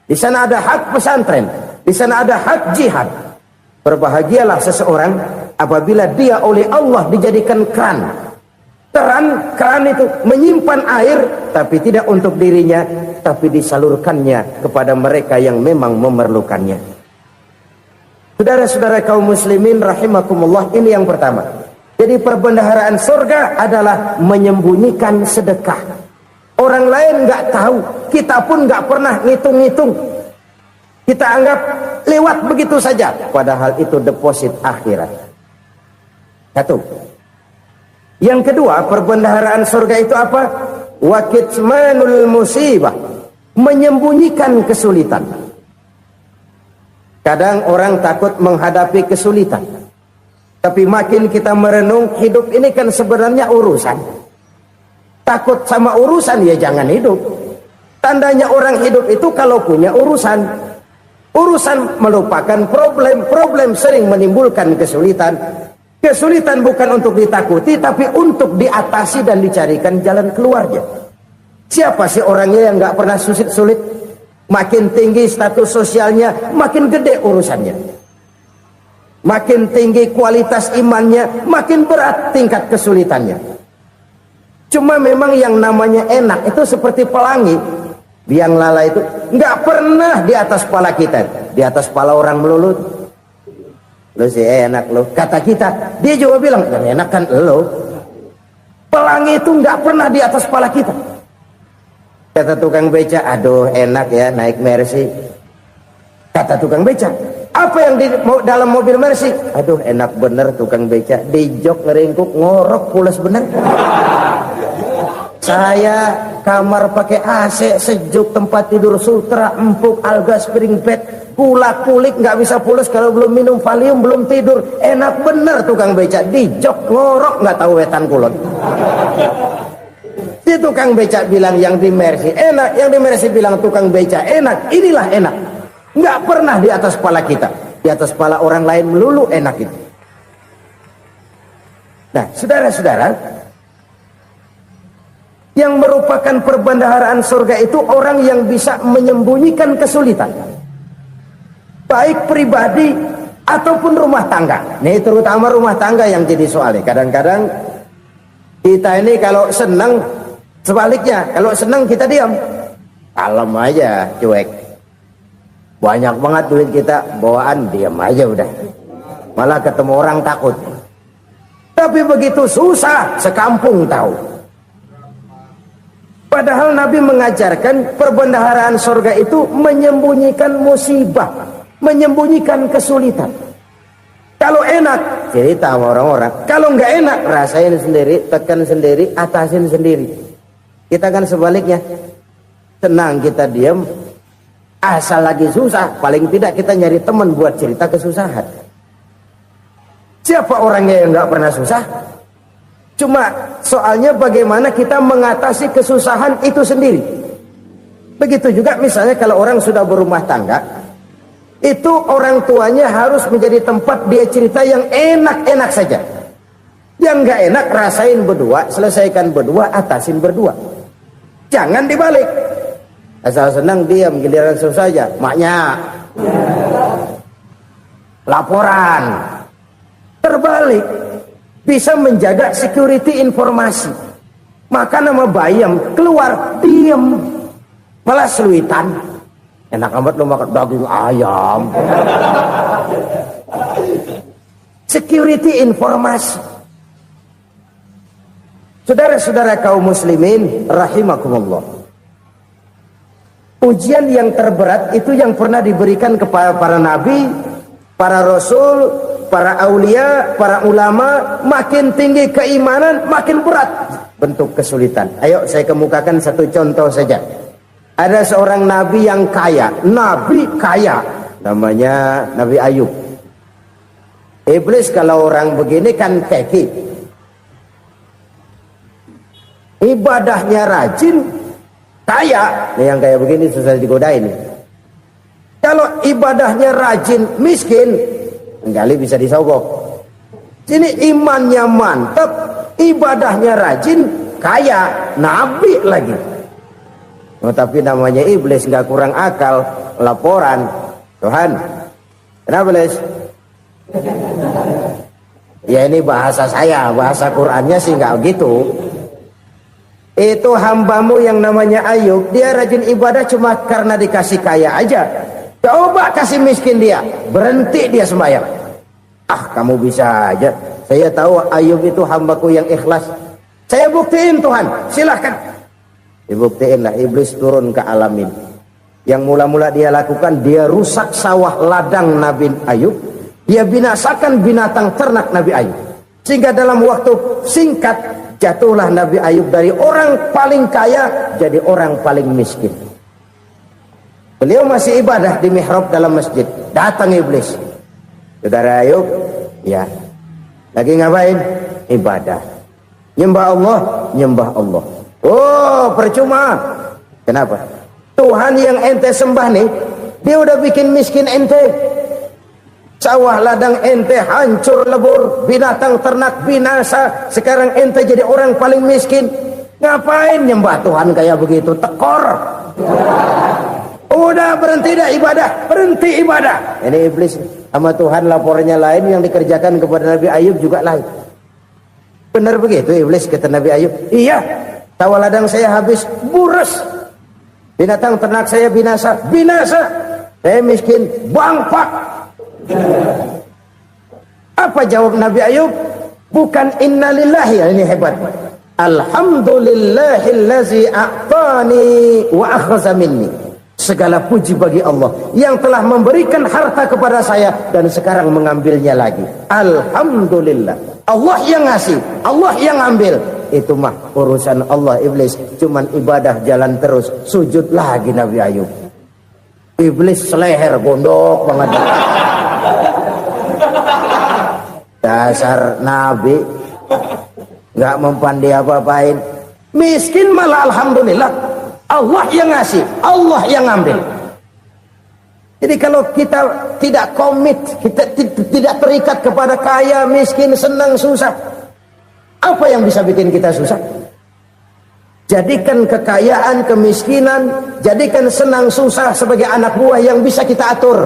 Di Di sana ada hak pesantren, di sana ada hak jihad. Berbahagialah seseorang apabila dia oleh Allah dijadikan keran. Keran itu menyimpan air, tapi tidak untuk dirinya, tapi disalurkannya kepada mereka yang memang memerlukannya. Saudara-saudara kaum muslimin rahimakumullah, ini yang pertama. Jadi perbendaharaan surga adalah menyembunyikan sedekah. Orang lain nggak tahu, kita pun nggak pernah ngitung-ngitung. Kita anggap lewat begitu saja, padahal itu deposit akhirat. Satu. Yang kedua, perbendaharaan surga itu apa? Wa kitmanul musibah, menyembunyikan kesulitan. Kadang orang takut menghadapi kesulitan, tapi makin kita merenung, hidup ini kan sebenarnya urusan. Takut sama urusan, ya jangan hidup. Tandanya orang hidup itu kalau punya urusan. Urusan melupakan problem. Problem sering menimbulkan kesulitan. Kesulitan bukan untuk ditakuti, tapi untuk diatasi dan dicarikan jalan keluarnya. Siapa sih orangnya yang nggak pernah sulit-sulit? Makin tinggi status sosialnya, makin gede urusannya. Makin tinggi kualitas imannya, makin berat tingkat kesulitannya. Cuma memang yang namanya enak itu seperti pelangi. Biang lala itu nggak pernah di atas kepala kita, di atas kepala orang melulu. Lo sih enak lo, kata kita. Dia juga bilang yang enak kan lo. Pelangi itu nggak pernah di atas kepala kita. Kata tukang beca, aduh enak ya naik Mercy. Kata tukang beca, apa yang di dalam mobil Mercy? Aduh enak bener tukang beca, di jok ngeringkuk ngorok pulas bener. Saya kamar pakai AC sejuk, tempat tidur sutra empuk, alga spring bed, kulak kulik nggak bisa pulas kalau belum minum Valium, belum tidur. Enak bener tukang beca, di jok ngorok nggak tahu wetan kulon. Si tukang beca bilang yang di Mercy enak, yang di Mercy bilang tukang beca enak. Inilah enak, nggak pernah di atas kepala kita, di atas kepala orang lain melulu enak itu. Nah saudara-saudara, yang merupakan perbendaharaan surga itu orang yang bisa menyembunyikan kesulitan, baik pribadi ataupun rumah tangga. Nih terutama rumah tangga yang jadi soalnya. Kadang-kadang kita ini kalau senang, sebaliknya kalau senang kita diam, kalem aja, cuek. Banyak banget duit kita bawaan, diam aja udah. Malah ketemu orang takut. Tapi begitu susah, sekampung tahu. Padahal Nabi mengajarkan perbendaharaan surga itu menyembunyikan musibah, menyembunyikan kesulitan. Kalau enak, cerita sama orang-orang. Kalau nggak enak, rasain sendiri, tekan sendiri, atasin sendiri. Kita kan sebaliknya, senang kita diam, asal lagi susah, paling tidak kita nyari teman buat cerita kesusahan. Siapa orangnya yang nggak pernah susah? Cuma soalnya bagaimana kita mengatasi kesusahan itu sendiri. Begitu juga misalnya kalau orang sudah berumah tangga, itu orang tuanya harus menjadi tempat dia cerita yang enak-enak saja. Yang nggak enak rasain berdua, selesaikan berdua, atasin berdua. Jangan dibalik. Asal senang diam, giliran susah saja. Maknya laporan. Terbalik. Bisa menjaga security informasi. Maka nama bayam keluar diam, malah seluitan. Enak amat lo makan daging ayam. Security informasi. Saudara-saudara kaum muslimin rahimakumullah, ujian yang terberat itu yang pernah diberikan kepada para nabi, para rasul, para aulia, para ulama. Makin tinggi keimanan, makin berat bentuk kesulitan. Ayo saya kemukakan satu contoh saja. Ada seorang nabi yang kaya, nabi kaya, namanya Nabi Ayub. Iblis kalau orang begini kan keki, ibadahnya rajin, kaya. Nih yang kayak begini susah digodain. Kalau ibadahnya rajin, miskin, kali bisa disogok. Sini imannya mantap, ibadahnya rajin, kaya, nabi lagi. Oh, tapi namanya iblis nggak kurang akal. laporan. Tuhan, kenapa Les? Ya ini bahasa saya, bahasa Qur'annya sih nggak gitu. Itu hambamu yang namanya Ayub, dia rajin ibadah cuma karena dikasih kaya aja. Coba kasih miskin dia, berhenti dia sembahyang. Ah, kamu bisa aja. Saya tahu Ayub itu hambaku yang ikhlas. Saya buktiin Tuhan, silahkan. Dibuktiin lah, iblis turun ke alam ini. Yang mula-mula dia lakukan, dia rusak sawah ladang Nabi Ayub. Dia binasakan binatang ternak Nabi Ayub. Sehingga dalam waktu singkat, jatuhlah Nabi Ayub dari orang paling kaya, jadi orang paling miskin. Beliau masih ibadah di mihrab dalam masjid. Datang iblis. Saudara Ayub, ya. Lagi ngapain? Ibadah. Nyembah Allah, nyembah Allah. Oh, percuma. Kenapa? Tuhan yang ente sembah nih, dia udah bikin miskin ente. Sawah ladang ente hancur lebur, binatang ternak binasa. Sekarang ente jadi orang paling miskin. Ngapain nyembah Tuhan kayak begitu? Tekor. Udah berhenti dah ibadah, berhenti ibadah. Ini iblis sama Tuhan laporannya lain, yang dikerjakan kepada Nabi Ayub juga lain. Benar begitu iblis, kata Nabi Ayub. Iya, sawah ladang saya habis, buras. Binatang ternak saya binasa, binasa. Saya miskin, bangpak. Apa jawab Nabi Ayub? Bukan innalillahi, ini hebat. Alhamdulillahillazi a'tani wa akhadha minni. Segala puji bagi Allah yang telah memberikan harta kepada saya dan sekarang mengambilnya lagi. Alhamdulillah. Allah yang ngasih, Allah yang ambil. Itu mah urusan Allah. Iblis cuman ibadah jalan terus, sujud lagi Nabi Ayub. Iblis seleher gondok banget. Dasar Nabi nggak mempan dia apa-apain. Miskin malah alhamdulillah. Allah yang ngasih, Allah yang ambil. Jadi kalau kita tidak komit, kita tidak terikat kepada kaya, miskin, senang, susah, apa yang bisa bikin kita susah? Jadikan kekayaan, kemiskinan, jadikan senang susah sebagai anak buah yang bisa kita atur.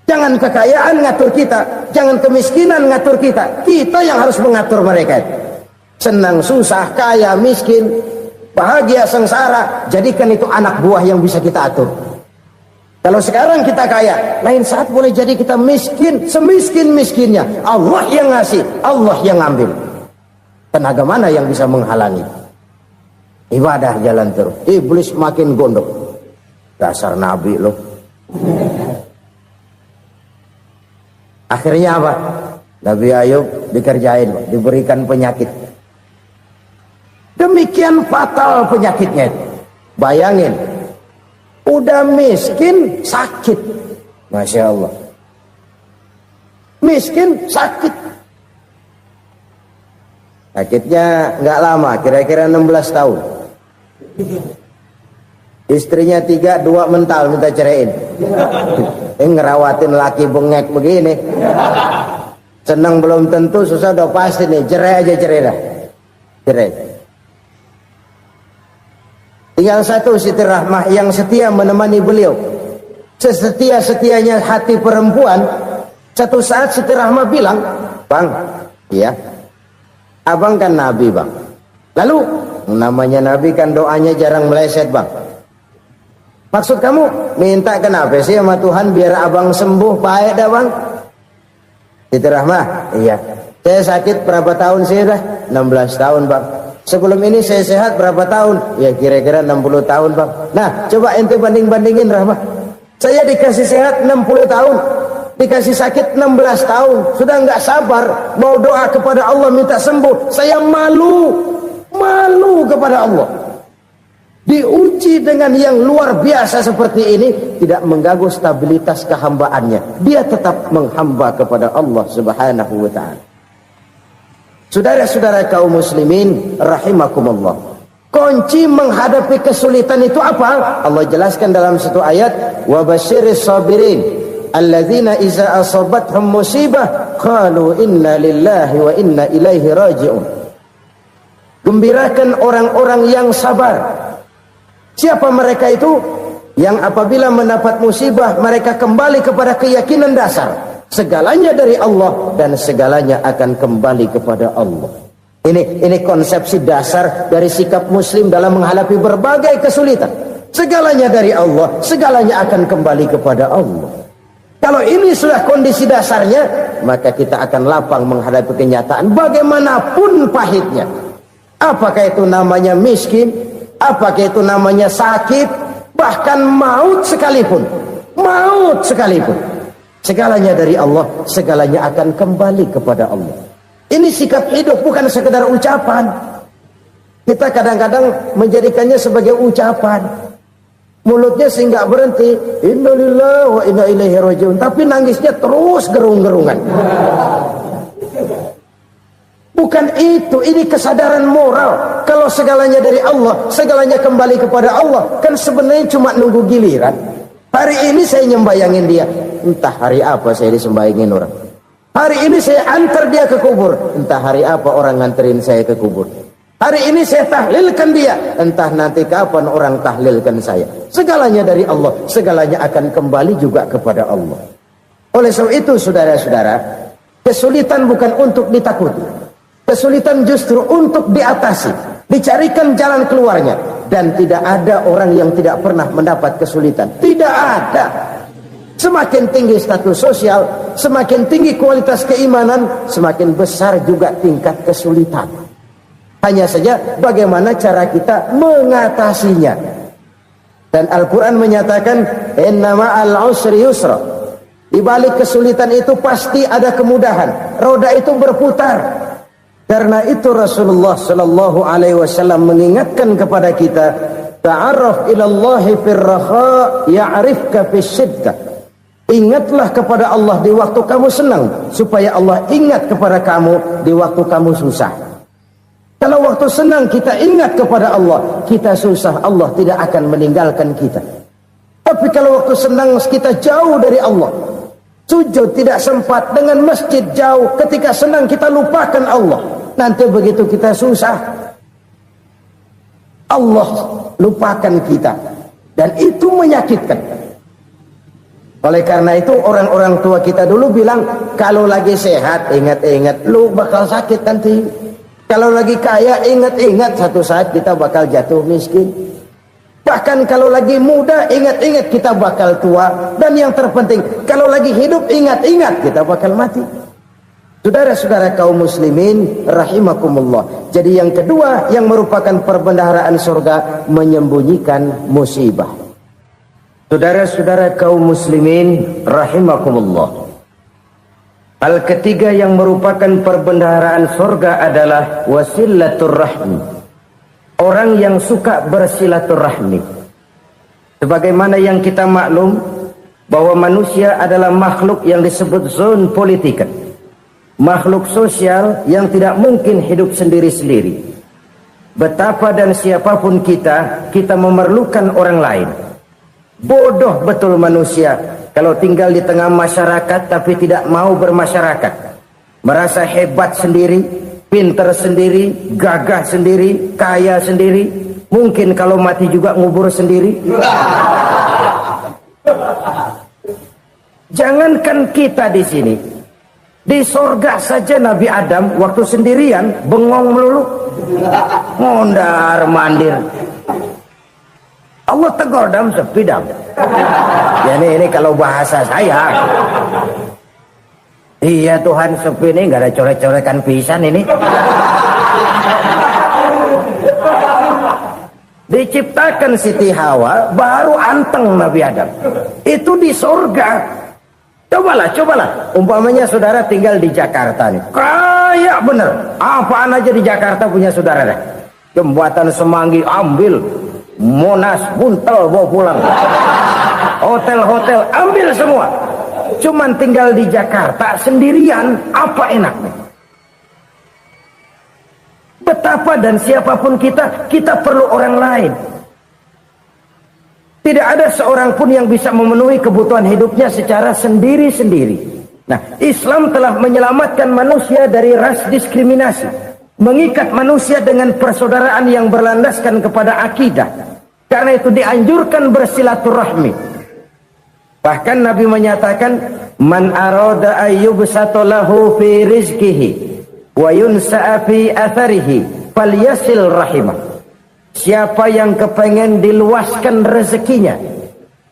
Jangan kekayaan ngatur kita, jangan kemiskinan ngatur kita. Kita yang harus mengatur mereka. Senang susah, kaya, miskin, bahagia, sengsara, jadikan itu anak buah yang bisa kita atur. Kalau sekarang kita kaya, lain saat boleh jadi kita miskin, semiskin-miskinnya. Allah yang ngasih, Allah yang ambil. Tenaga mana yang bisa menghalangi? Ibadah jalan terus. Iblis makin gondok. Dasar Nabi loh. Akhirnya apa? Nabi Ayub dikerjain, diberikan penyakit. Demikian fatal penyakitnya itu. Bayangin, udah miskin sakit. Masya Allah. Miskin sakit. Sakitnya nggak lama, kira-kira 16 tahun. Istrinya 3, 2 mental minta ceraiin. Ngerawatin laki bengek begini. Senang belum tentu, susah udah pasti nih. Cerai aja, cerai dah. Cerai. Tinggal satu Siti Rahmah yang setia menemani beliau. Sesetia-setianya hati perempuan. Satu saat Siti Rahmah bilang, "Bang, iya, abang kan Nabi, Bang. Lalu, namanya Nabi kan doanya jarang meleset, Bang. Maksud kamu minta kenapa sih sama Tuhan biar abang sembuh, baik dah, Bang?" Siti Rahmah, iya. Saya sakit berapa tahun sih dah? 16 tahun, Bang. Sebelum ini saya sehat berapa tahun? Ya kira-kira 60 tahun, Bang. Nah, coba ente banding-bandingin, Rahmah. Saya dikasih sehat 60 tahun, dikasih sakit 16 tahun. Sudah nggak sabar mau doa kepada Allah minta sembuh. Saya malu kepada Allah. Diuji dengan yang luar biasa seperti ini, tidak mengganggu stabilitas kehambaannya. Dia tetap menghamba kepada Allah Subhanahu wa ta'ala. Saudara-saudara kaum muslimin rahimakumullah. Kunci menghadapi kesulitan itu apa? Allah jelaskan dalam satu ayat, wa basyiris sabirin alladzina iza asabathum musibah qalu inna lillahi wa inna ilaihi raji'un. Gembirakan orang-orang yang sabar. Siapa mereka itu? yang apabila mendapat musibah mereka kembali kepada keyakinan dasar segalanya dari Allah dan segalanya akan kembali kepada Allah. Ini konsepsi dasar dari sikap muslim dalam menghadapi berbagai kesulitan. Segalanya dari Allah, segalanya akan kembali kepada Allah. Kalau ini sudah kondisi dasarnya, maka kita akan lapang menghadapi kenyataan bagaimanapun pahitnya. Apakah itu namanya miskin, apakah itu namanya sakit, bahkan maut sekalipun. Maut sekalipun. Segalanya dari Allah, segalanya akan kembali kepada Allah. Ini sikap hidup, bukan sekedar ucapan. Kita kadang-kadang menjadikannya sebagai ucapan. Mulutnya sih nggak berhenti, innalillahi wa inna ilaihi rajiun, tapi nangisnya terus gerung-gerungan. Bukan itu, ini kesadaran moral. Kalau segalanya dari Allah, segalanya kembali kepada Allah, kan sebenarnya cuma nunggu giliran. Hari ini saya nyembayangin dia, entah hari apa saya disembayangin orang. Hari ini saya antar dia ke kubur, entah hari apa orang nganterin saya ke kubur. Hari ini saya tahlilkan dia, entah nanti kapan orang tahlilkan saya. Segalanya dari Allah, segalanya akan kembali juga kepada Allah. Oleh sebab itu saudara-saudara, kesulitan bukan untuk ditakuti. Kesulitan justru untuk diatasi, dicarikan jalan keluarnya. Dan tidak ada orang yang tidak pernah mendapat kesulitan. Tidak ada. Semakin tinggi status sosial, semakin tinggi kualitas keimanan, semakin besar juga tingkat kesulitan. Hanya saja bagaimana cara kita mengatasinya. Dan Al-Quran menyatakan, inna ma'al usri yusra. Di balik kesulitan itu pasti ada kemudahan. Roda itu berputar. Karena itu Rasulullah Sallallahu Alaihi Wasallam mengingatkan kepada kita, ta'arraf ilallahi firraha ya'rifka fisyiddah. Ingatlah kepada Allah di waktu kamu senang, supaya Allah ingat kepada kamu di waktu kamu susah. Kalau waktu senang kita ingat kepada Allah, kita susah, Allah tidak akan meninggalkan kita. Tapi kalau waktu senang kita jauh dari Allah, sujud tidak sempat, dengan masjid jauh, ketika senang kita lupakan Allah. Nanti begitu kita susah, Allah lupakan kita. Dan itu menyakitkan. Oleh karena itu orang-orang tua kita dulu bilang, kalau lagi sehat ingat-ingat lu bakal sakit nanti. Kalau lagi kaya ingat-ingat satu saat kita bakal jatuh miskin. Bahkan kalau lagi muda ingat-ingat kita bakal tua. Dan yang terpenting kalau lagi hidup ingat-ingat kita bakal mati. Saudara-saudara kaum muslimin rahimakumullah. Jadi yang kedua yang merupakan perbendaharaan surga, menyembunyikan musibah. Saudara-saudara kaum muslimin rahimakumullah. Hal ketiga yang merupakan perbendaharaan surga adalah wasilatur rahmi. Orang yang suka bersilaturahmi. Sebagaimana yang kita maklum bahwa manusia adalah makhluk yang disebut zon politika. Makhluk sosial yang tidak mungkin hidup sendiri-sendiri. Betapa dan siapapun kita memerlukan orang lain. Bodoh betul manusia kalau tinggal di tengah masyarakat tapi tidak mau bermasyarakat. Merasa hebat sendiri, pintar sendiri, gagah sendiri, kaya sendiri. Mungkin kalau mati juga ngubur sendiri. Jangankan kita di sini, di sorga saja Nabi Adam waktu sendirian bengong melulu, mondar mandir. Allah tegur dam sepi dam. Ya ini kalau bahasa saya. Iya Tuhan sepi ini nggak ada coret-coretan pisan ini. Diciptakan Siti Hawa baru anteng Nabi Adam. Itu di sorga. Cobalah. Umpamanya saudara tinggal di Jakarta nih. Kaya bener. Apaan aja di Jakarta punya saudara dah. Jembatan Semanggi ambil. Monas buntel bawa pulang. Hotel-hotel ambil semua. Cuman tinggal di Jakarta sendirian, apa enaknya? Betapa dan siapapun kita perlu orang lain. Tidak ada seorang pun yang bisa memenuhi kebutuhan hidupnya secara sendiri-sendiri. Nah, Islam telah menyelamatkan manusia dari ras diskriminasi. Mengikat manusia dengan persaudaraan yang berlandaskan kepada akidah. Karena itu dianjurkan bersilaturahmi. Bahkan Nabi menyatakan, man arada ayyubsata lahu fi rizqihi wa yunsa'a fi atharihi falyasil rahimah. Siapa yang kepengen diluaskan rezekinya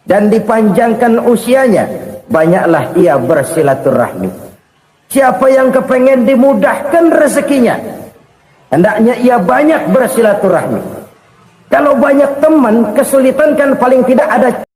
dan dipanjangkan usianya, banyaklah ia bersilaturahmi. Siapa yang kepengen dimudahkan rezekinya, hendaknya ia banyak bersilaturahmi. Kalau banyak teman, kesulitan kan paling tidak ada